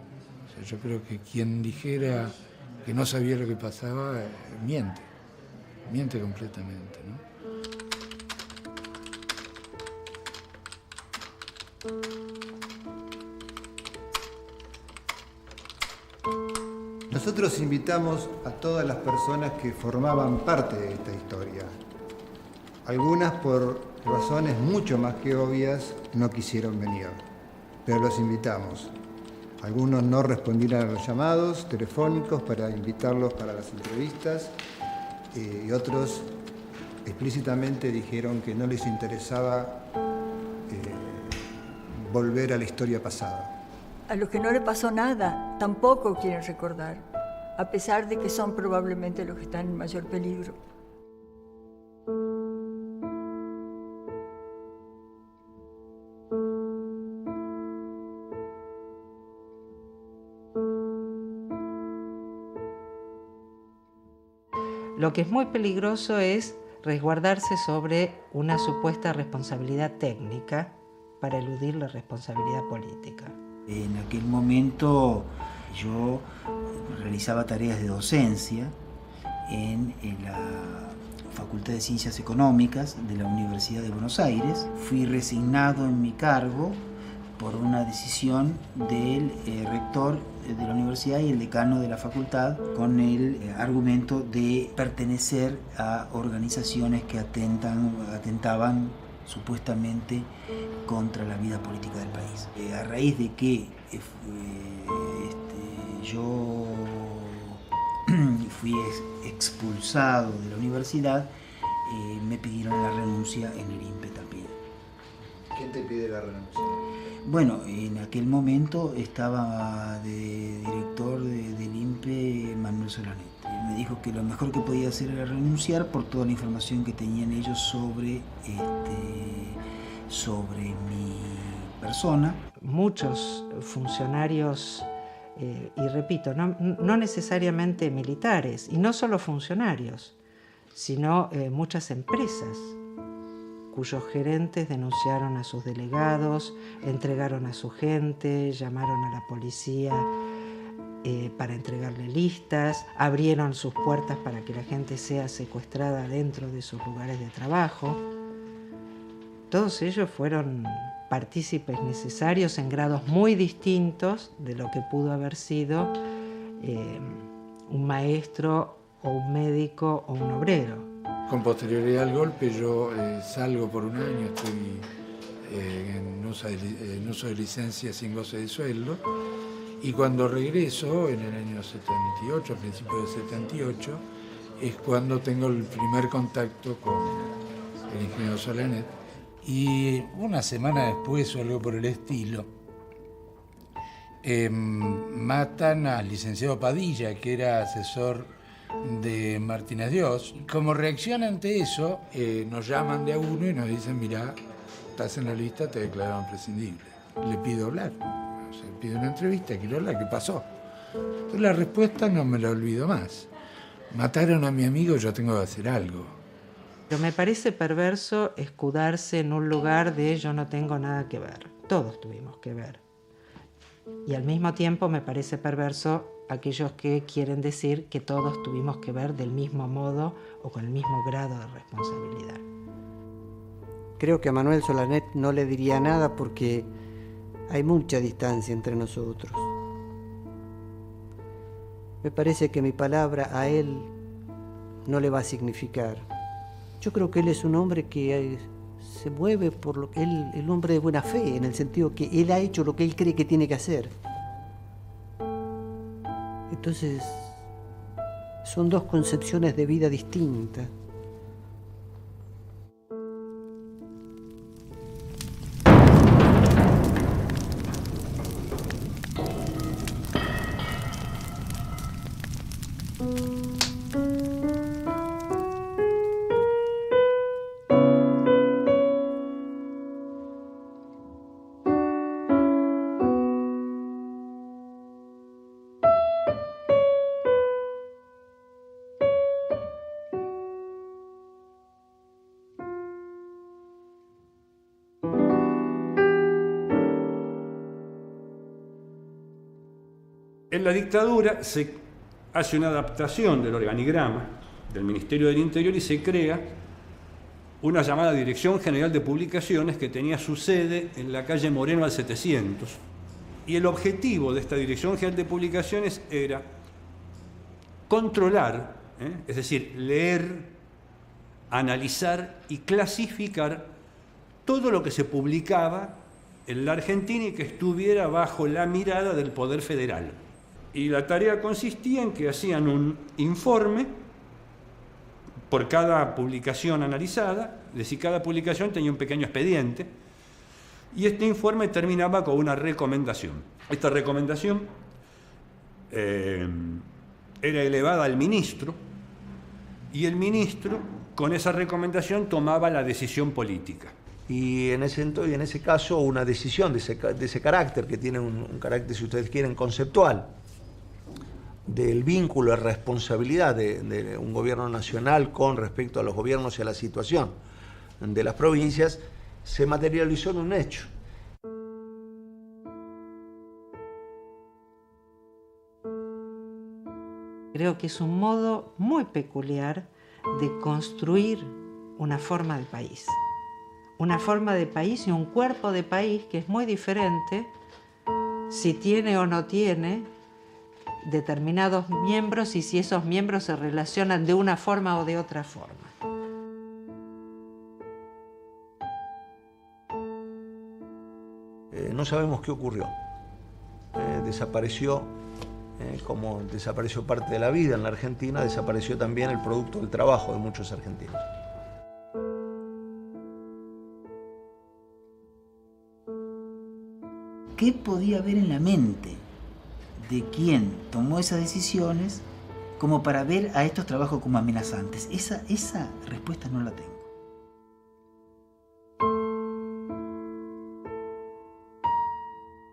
O sea, yo creo que quien dijera que no sabía lo que pasaba, miente completamente, ¿no? Nosotros invitamos a todas las personas que formaban parte de esta historia. Algunas, por razones mucho más que obvias, no quisieron venir, pero los invitamos. Algunos no respondieron a los llamados telefónicos para invitarlos para las entrevistas, y otros explícitamente dijeron que no les interesaba volver a la historia pasada. A los que no le pasó nada, tampoco quieren recordar, a pesar de que son probablemente los que están en mayor peligro. Lo que es muy peligroso es resguardarse sobre una supuesta responsabilidad técnica para eludir la responsabilidad política. En aquel momento yo realizaba tareas de docencia en la Facultad de Ciencias Económicas de la Universidad de Buenos Aires. Fui resignado en mi cargo por una decisión del rector de la universidad y el decano de la facultad, con el argumento de pertenecer a organizaciones que atentaban supuestamente contra la vida política del país. A raíz de que yo fui expulsado de la universidad, me pidieron la renuncia en el INPE también. ¿Quién te pide la renuncia? Bueno, en aquel momento estaba de director del INPE Manuel Solanet. Me dijo que lo mejor que podía hacer era renunciar por toda la información que tenían ellos sobre mi persona. Muchos funcionarios, y repito, no necesariamente militares, y no solo funcionarios, sino muchas empresas cuyos gerentes denunciaron a sus delegados, entregaron a su gente, llamaron a la policía para entregarle listas, abrieron sus puertas para que la gente sea secuestrada dentro de sus lugares de trabajo. Todos ellos fueron partícipes necesarios en grados muy distintos de lo que pudo haber sido un maestro o un médico o un obrero. Con posterioridad al golpe yo salgo por un año, estoy en uso de licencia sin goce de sueldo, y cuando regreso en el año 78, a principios de 78, es cuando tengo el primer contacto con el ingeniero Solanet. Y una semana después o algo por el estilo, matan al licenciado Padilla, que era asesor de Martínez Dios. Como reacción ante eso, nos llaman de a uno y nos dicen: mirá, estás en la lista, te declararon prescindible. Le pido hablar, pido una entrevista, quiero hablar, ¿qué pasó? Entonces la respuesta no me la olvido más. Mataron a mi amigo, yo tengo que hacer algo. Pero me parece perverso escudarse en un lugar de yo no tengo nada que ver. Todos tuvimos que ver. Y al mismo tiempo me parece perverso aquellos que quieren decir que todos tuvimos que ver del mismo modo o con el mismo grado de responsabilidad. Creo que a Manuel Solanet no le diría nada porque hay mucha distancia entre nosotros. Me parece que mi palabra a él no le va a significar. Yo creo que él es un hombre que se mueve por lo que el hombre de buena fe, en el sentido que él ha hecho lo que él cree que tiene que hacer. Entonces, son dos concepciones de vida distintas. En la dictadura se hace una adaptación del organigrama del Ministerio del Interior y se crea una llamada Dirección General de Publicaciones que tenía su sede en la calle Moreno al 700. Y el objetivo de esta Dirección General de Publicaciones era controlar, es decir, leer, analizar y clasificar todo lo que se publicaba en la Argentina y que estuviera bajo la mirada del Poder Federal. Y la tarea consistía en que hacían un informe por cada publicación analizada, es decir, cada publicación tenía un pequeño expediente, y este informe terminaba con una recomendación. Esta recomendación era elevada al ministro, y el ministro, con esa recomendación, tomaba la decisión política. Y en ese caso, una decisión de ese carácter, que tiene un carácter, si ustedes quieren, conceptual, del vínculo de responsabilidad de un gobierno nacional con respecto a los gobiernos y a la situación de las provincias, se materializó en un hecho. Creo que es un modo muy peculiar de construir una forma de país. Una forma de país y un cuerpo de país que es muy diferente si tiene o no tiene determinados miembros y si esos miembros se relacionan de una forma o de otra forma. No sabemos qué ocurrió. Desapareció, como desapareció parte de la vida en la Argentina, desapareció también el producto del trabajo de muchos argentinos. ¿Qué podía haber en la mente de quien tomó esas decisiones como para ver a estos trabajos como amenazantes? Esa respuesta no la tengo.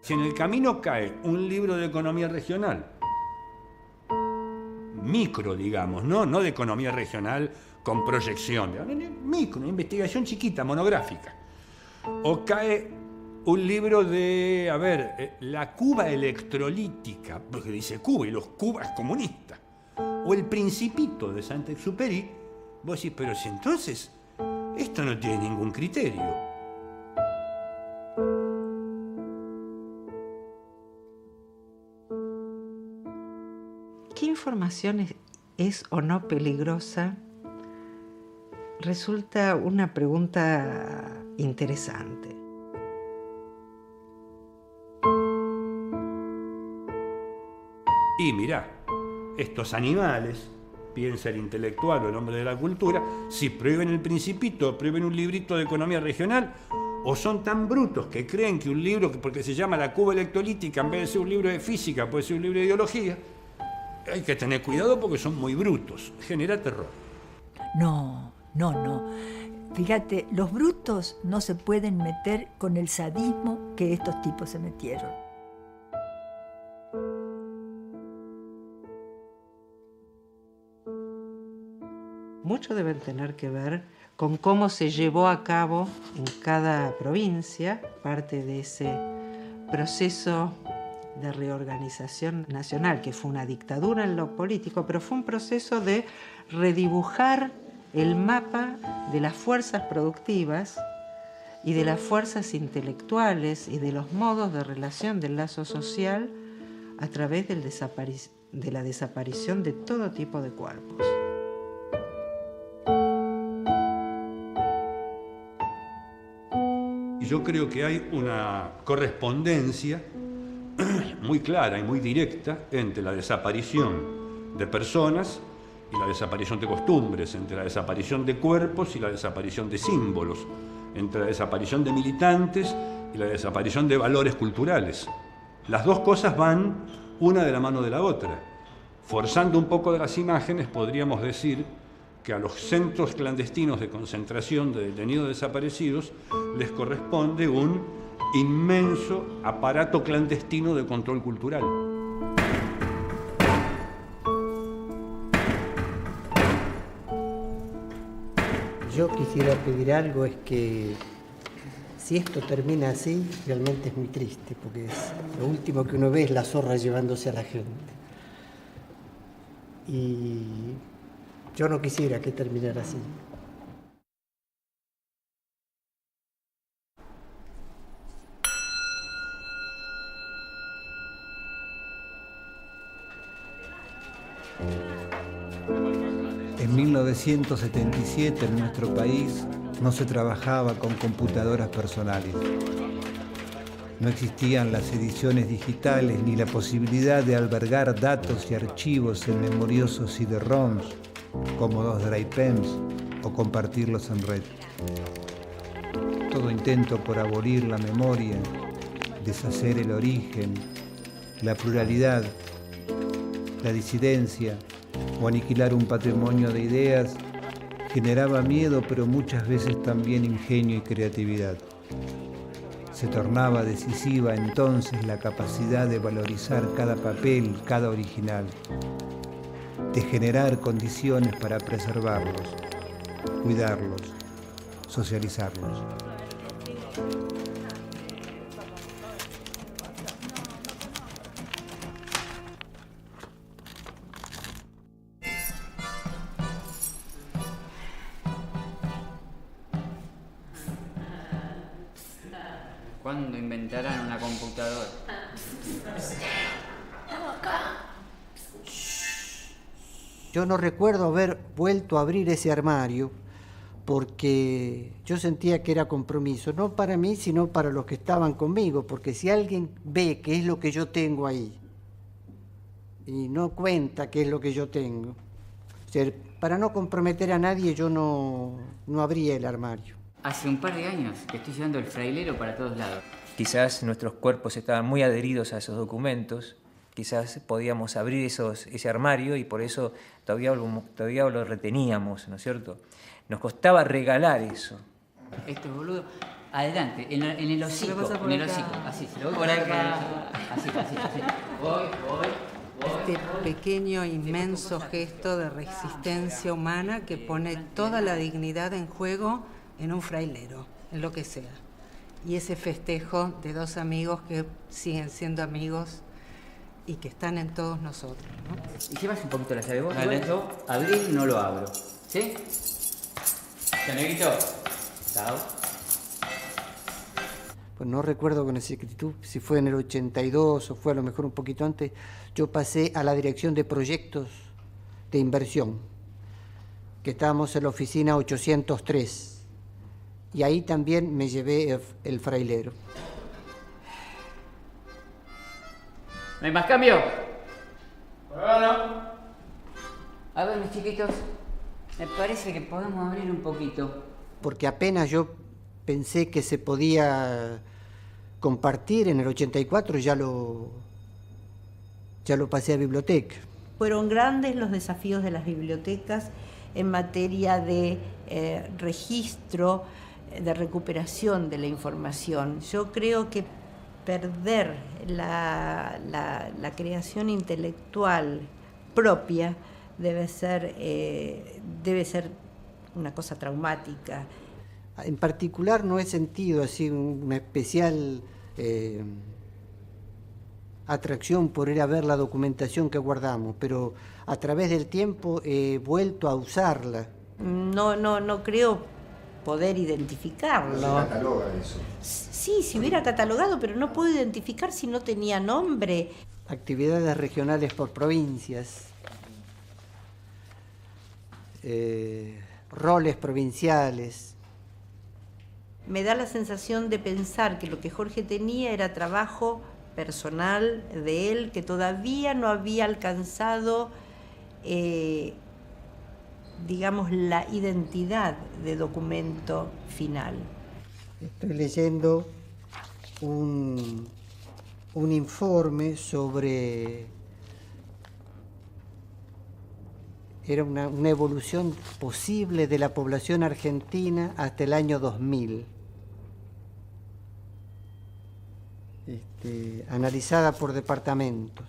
Si en el camino cae un libro de economía regional, micro, digamos, no de economía regional con proyección, micro, una investigación chiquita, monográfica, o cae un libro de, la Cuba electrolítica, porque dice Cuba y los Cubas comunistas, o El Principito de Saint-Exupéry, vos decís, pero si entonces esto no tiene ningún criterio. ¿Qué información es o no peligrosa? Resulta una pregunta interesante. Y mirá, estos animales, piensa el intelectual o el hombre de la cultura, si prohíben El Principito, prohíben un librito de economía regional, o son tan brutos que creen que un libro, porque se llama La Cuba electrolítica, en vez de ser un libro de física, puede ser un libro de ideología. Hay que tener cuidado porque son muy brutos, genera terror. No. Fíjate, los brutos no se pueden meter con el sadismo que estos tipos se metieron. Mucho deben tener que ver con cómo se llevó a cabo en cada provincia parte de ese proceso de reorganización nacional, que fue una dictadura en lo político, pero fue un proceso de redibujar el mapa de las fuerzas productivas y de las fuerzas intelectuales y de los modos de relación del lazo social a través de la desaparición de todo tipo de cuerpos. Y yo creo que hay una correspondencia muy clara y muy directa entre la desaparición de personas y la desaparición de costumbres, entre la desaparición de cuerpos y la desaparición de símbolos, entre la desaparición de militantes y la desaparición de valores culturales. Las dos cosas van una de la mano de la otra. Forzando un poco de las imágenes, podríamos decir que a los centros clandestinos de concentración de detenidos desaparecidos les corresponde un inmenso aparato clandestino de control cultural. Yo quisiera pedir algo, es que si esto termina así, realmente es muy triste, porque lo último que uno ve es la zorra llevándose a la gente. Y yo no quisiera que terminara así. En 1977 en nuestro país no se trabajaba con computadoras personales. No existían las ediciones digitales ni la posibilidad de albergar datos y archivos en memoriosos CD-ROMs, cómodos DrivePens o compartirlos en red. Todo intento por abolir la memoria, deshacer el origen, la pluralidad, la disidencia o aniquilar un patrimonio de ideas generaba miedo, pero muchas veces también ingenio y creatividad. Se tornaba decisiva entonces la capacidad de valorizar cada papel, cada original, de generar condiciones para preservarlos, cuidarlos, socializarlos. ¿Cuándo inventarán una computadora? Yo no recuerdo haber vuelto a abrir ese armario porque yo sentía que era compromiso, no para mí, sino para los que estaban conmigo, porque si alguien ve qué es lo que yo tengo ahí y no cuenta qué es lo que yo tengo, o sea, para no comprometer a nadie yo no abría el armario. Hace un par de años que estoy llevando el frailero para todos lados. Quizás nuestros cuerpos estaban muy adheridos a esos documentos, quizás podíamos abrir ese armario y por eso todavía lo reteníamos, ¿no es cierto? Nos costaba regalar eso. Esto, boludo, adelante, en el hocico, así, se lo voy por acá, así. Voy. Este pequeño, inmenso gesto de resistencia humana que pone toda la dignidad en juego en un frailero, en lo que sea. Y ese festejo de dos amigos que siguen siendo amigos y que están en todos nosotros, ¿no? Y llevas un poquito la llave vos, yo abrir no lo abro, ¿sí? Chaneguito, chao. Pues no recuerdo con exactitud si fue en el 82 o fue a lo mejor un poquito antes, yo pasé a la dirección de proyectos de inversión, que estábamos en la oficina 803. Y ahí también me llevé el frailero. ¿No hay más cambio? Bueno. A ver, mis chiquitos, me parece que podemos abrir un poquito. Porque apenas yo pensé que se podía compartir en el 84, ya lo pasé a biblioteca. Fueron grandes los desafíos de las bibliotecas en materia de registro, de recuperación de la información. Yo creo que perder la creación intelectual propia debe ser una cosa traumática. En particular no he sentido así una especial atracción por ir a ver la documentación que guardamos, pero a través del tiempo he vuelto a usarla. No creo poder identificarlo. ¿No se cataloga eso? Sí, si hubiera catalogado, pero no puedo identificar si no tenía nombre. Actividades regionales por provincias, roles provinciales. Me da la sensación de pensar que lo que Jorge tenía era trabajo personal de él, que todavía no había alcanzado digamos, la identidad de documento final. Estoy leyendo un informe sobre... Era una evolución posible de la población argentina hasta el año 2000. Analizada por departamentos.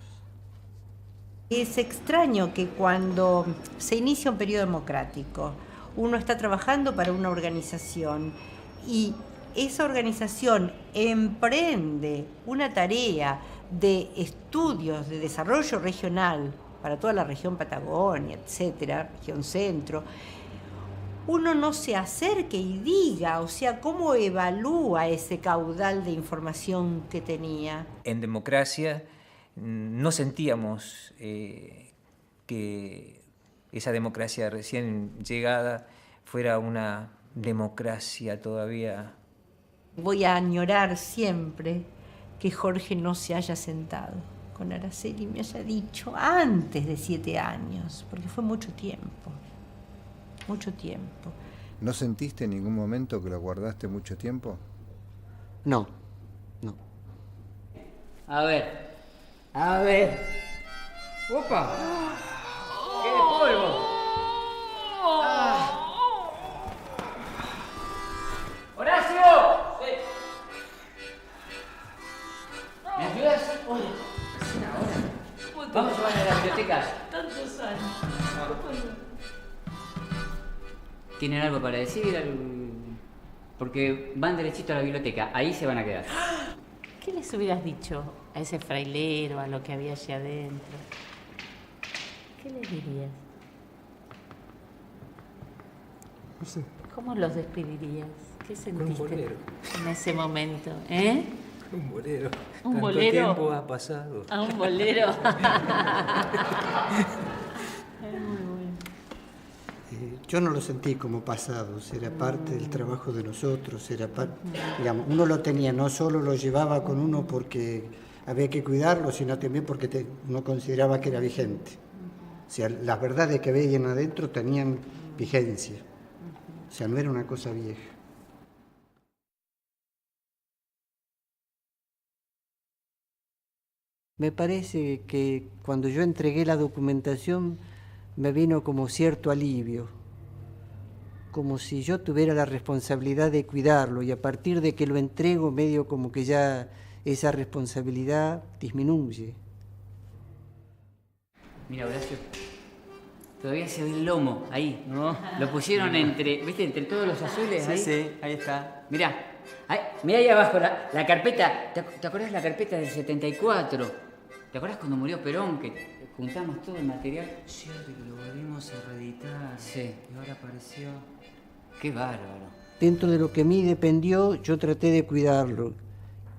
Es extraño que cuando se inicia un periodo democrático, uno está trabajando para una organización y esa organización emprende una tarea de estudios de desarrollo regional para toda la región Patagonia, etcétera, región centro. Uno no se acerque y diga, o sea, cómo evalúa ese caudal de información que tenía. En democracia no sentíamos que esa democracia recién llegada fuera una democracia todavía. Voy a añorar siempre que Jorge no se haya sentado con Araceli y me haya dicho antes de 7 años, porque fue mucho tiempo. Mucho tiempo. ¿No sentiste en ningún momento que lo guardaste mucho tiempo? No. A ver. ¡Opa! ¡Qué de polvo! ¡Horacio! Vamos a la biblioteca. Tantos años. ¿Tienen algo para decir? Porque van derechito a la biblioteca, ahí se van a quedar. ¿Qué les hubieras dicho a ese frailero, a lo que había allá adentro? ¿Qué les dirías? No sé. ¿Cómo los despedirías? ¿Qué sentiste bolero. en ese momento? ¿Eh? Un bolero. ¿Un Tanto bolero? tiempo ha pasado. ¿A un bolero? Yo no lo sentí como pasados, era parte del trabajo de nosotros, era digamos, uno lo tenía, no solo lo llevaba con uno porque había que cuidarlo, sino también porque uno consideraba que era vigente. O sea, las verdades que veían adentro tenían vigencia, o sea, no era una cosa vieja. Me parece que cuando yo entregué la documentación me vino como cierto alivio, como si yo tuviera la responsabilidad de cuidarlo, y a partir de que lo entrego medio como que ya esa responsabilidad disminuye. Mira, Horacio, todavía se ve el lomo ahí, ¿no? Lo pusieron entre, ¿viste? Entre todos los azules. Sí, ahí. sí, ahí está. Mirá, mirá ahí abajo la carpeta. ¿Te acordás la carpeta del 74? ¿Te acordás cuando murió Perón, que juntamos todo el material? Cierto, que lo volvimos a reeditar. Sí. Y ahora apareció. Qué bárbaro. Dentro de lo que a mí dependió, yo traté de cuidarlo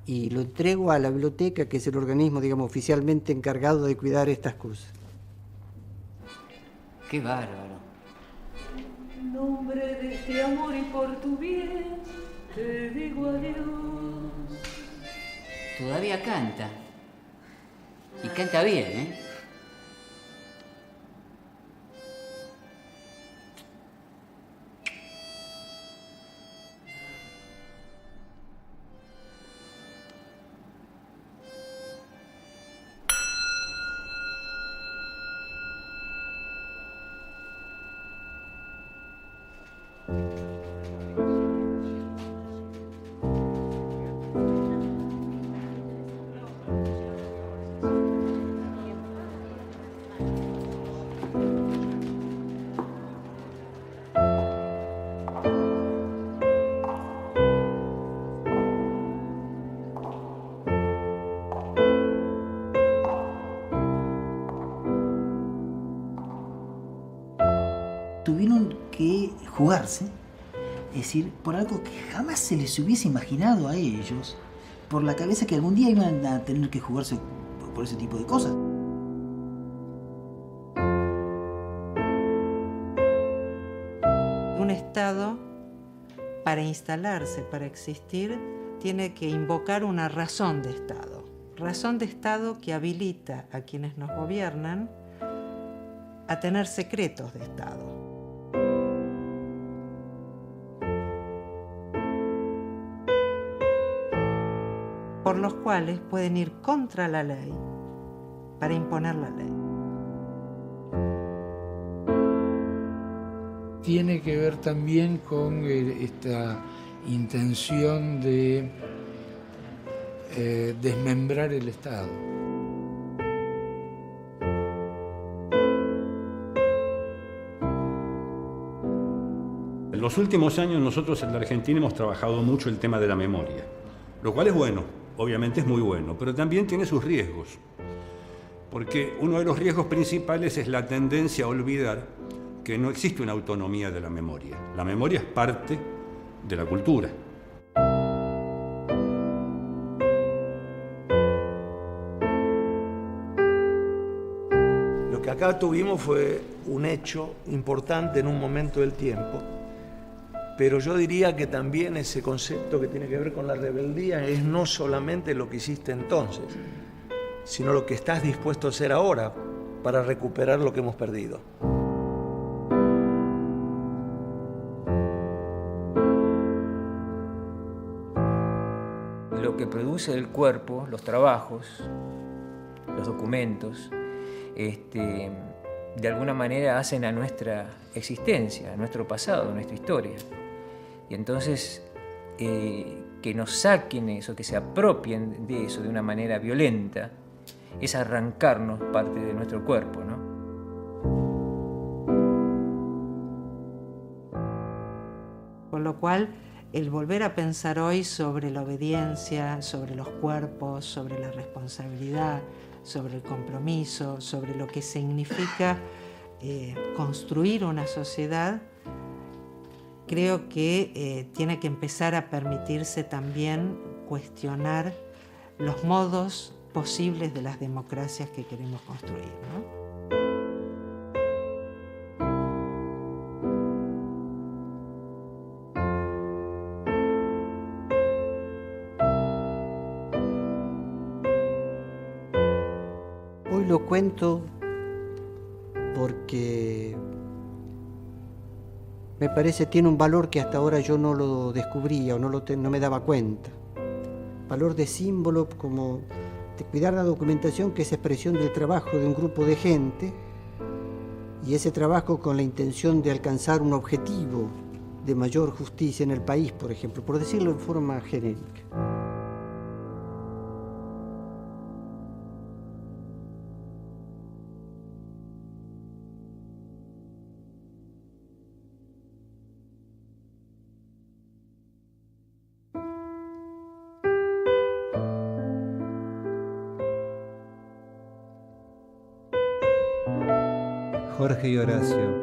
y lo entrego a la biblioteca, que es el organismo, digamos, oficialmente encargado de cuidar estas cosas. Qué bárbaro. En nombre de este amor y por tu bien, te digo adiós. Todavía canta. Y canta bien, ¿eh? Tuvieron que jugarse, es decir, por algo que jamás se les hubiese imaginado a ellos, por la cabeza que algún día iban a tener que jugarse por ese tipo de cosas. Un Estado, para instalarse, para existir, tiene que invocar una razón de Estado que habilita a quienes nos gobiernan a tener secretos de Estado. Por los cuales pueden ir contra la ley para imponer la ley. Tiene que ver también con esta intención de desmembrar el Estado. En los últimos años nosotros en la Argentina hemos trabajado mucho el tema de la memoria, lo cual es bueno, obviamente es muy bueno, pero también tiene sus riesgos, porque uno de los riesgos principales es la tendencia a olvidar que no existe una autonomía de la memoria. La memoria es parte de la cultura. Lo que acá tuvimos fue un hecho importante en un momento del tiempo, pero yo diría que también ese concepto que tiene que ver con la rebeldía es no solamente lo que hiciste entonces, sino lo que estás dispuesto a hacer ahora para recuperar lo que hemos perdido. Lo que produce el cuerpo, los trabajos, los documentos, de alguna manera hacen a nuestra existencia, a nuestro pasado, a nuestra historia. Y entonces que nos saquen eso, que se apropien de eso de una manera violenta, es arrancarnos parte de nuestro cuerpo, ¿no? Con lo cual, el volver a pensar hoy sobre la obediencia, sobre los cuerpos, sobre la responsabilidad, sobre el compromiso, sobre lo que significa construir una sociedad, creo que tiene que empezar a permitirse también cuestionar los modos posibles de las democracias que queremos construir, ¿no? Hoy lo cuento porque me parece tiene un valor que hasta ahora yo no lo descubría o no me daba cuenta. Valor de símbolo, como de cuidar la documentación, que es expresión del trabajo de un grupo de gente, y ese trabajo con la intención de alcanzar un objetivo de mayor justicia en el país, por ejemplo, por decirlo en forma genérica. Jorge y Horacio,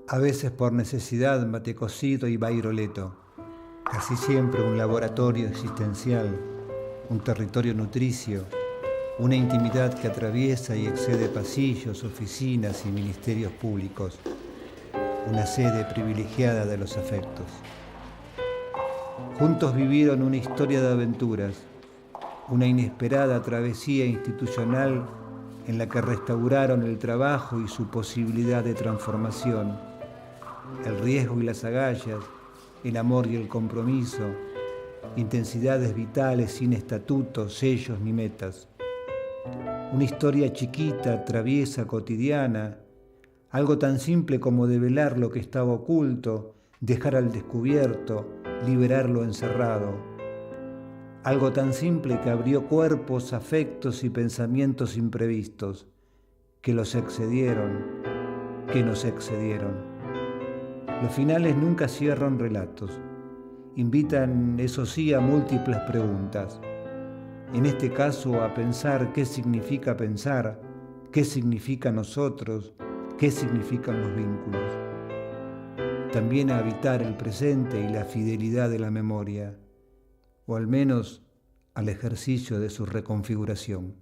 a veces por necesidad mate cocido y bairoleto, casi siempre un laboratorio existencial, un territorio nutricio, una intimidad que atraviesa y excede pasillos, oficinas y ministerios públicos, una sede privilegiada de los afectos. Juntos vivieron una historia de aventuras, una inesperada travesía institucional en la que restauraron el trabajo y su posibilidad de transformación, el riesgo y las agallas, el amor y el compromiso, intensidades vitales sin estatutos, sellos ni metas. Una historia chiquita, traviesa, cotidiana, algo tan simple como develar lo que estaba oculto, dejar al descubierto, liberar lo encerrado. Algo tan simple que abrió cuerpos, afectos y pensamientos imprevistos, que los excedieron, que nos excedieron. Los finales nunca cierran relatos, invitan, eso sí, a múltiples preguntas. En este caso, a pensar qué significa pensar, qué significa nosotros, qué significan los vínculos. También a habitar el presente y la fidelidad de la memoria, o al menos al ejercicio de su reconfiguración.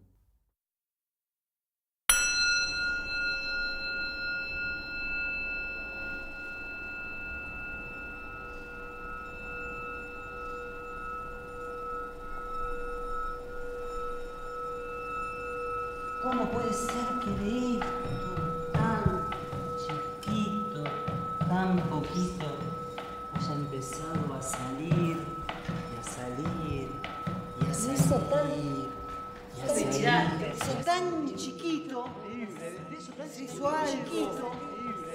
¿Cómo puede ser que de esto tan chiquito, tan poquito, haya empezado a salir y a salir y a salir y a salir? Eso tan chiquito, eso tan sexual, chiquito.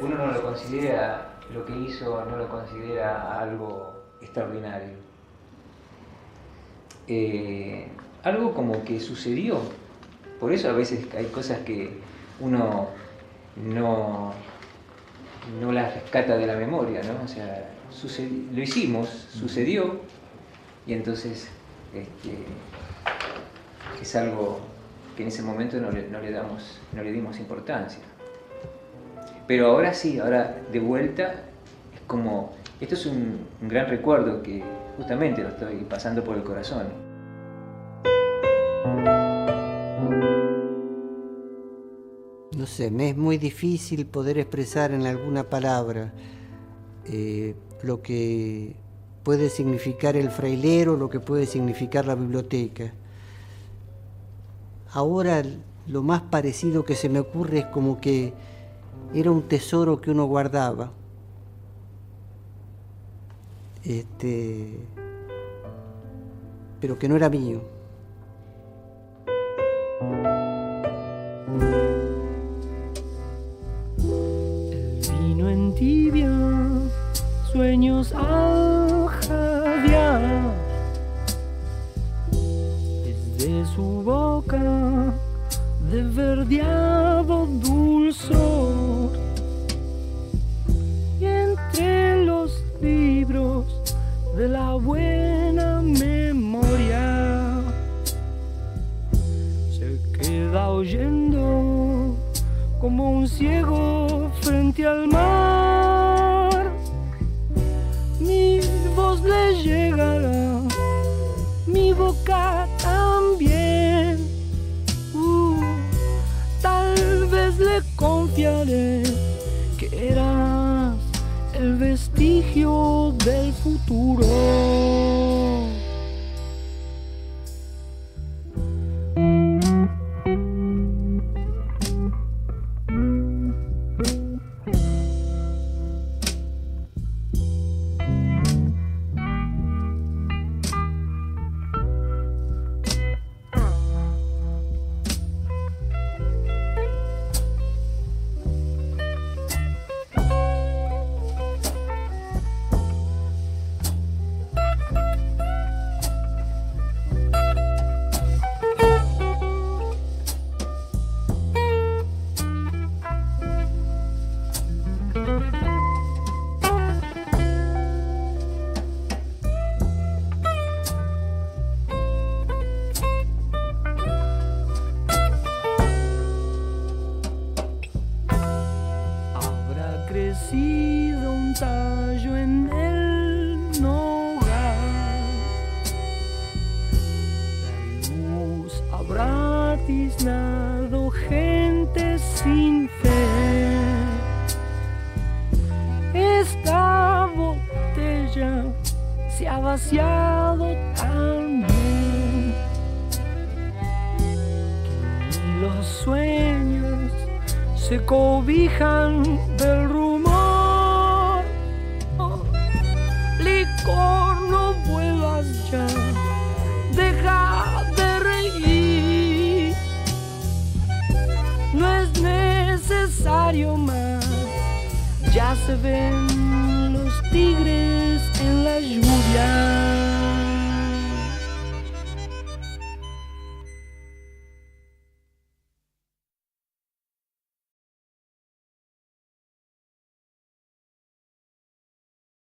Uno no lo considera, lo que hizo no lo considera algo extraordinario. Algo como que sucedió. Por eso a veces hay cosas que uno no las rescata de la memoria, ¿no? O sea, lo hicimos, sucedió, y entonces es algo que en ese momento no le dimos importancia. Pero ahora sí, ahora de vuelta, es como, esto es un gran recuerdo que justamente lo estoy pasando por el corazón. No sé, me es muy difícil poder expresar en alguna palabra lo que puede significar el frailero, lo que puede significar la biblioteca. Ahora lo más parecido que se me ocurre es como que era un tesoro que uno guardaba. Pero que no era mío. En tibia, sueños al jadear, desde su boca esverdeado dulzor. Y entre los libros de la buena memoria se queda oyendo como un ciego frente al mar. Mi voz le llegará, mi boca también. Tal vez le confiaré que eras el vestigio del futuro. Crecido un tallo en el nogal, la luz habrá tiznado gente sin fe. Esta botella se ha vaciado también, que los sueños se cobijan del rumor. Licor, no vuelvas ya, deja de reír. No es necesario más, ya se ven los tigres en la lluvia.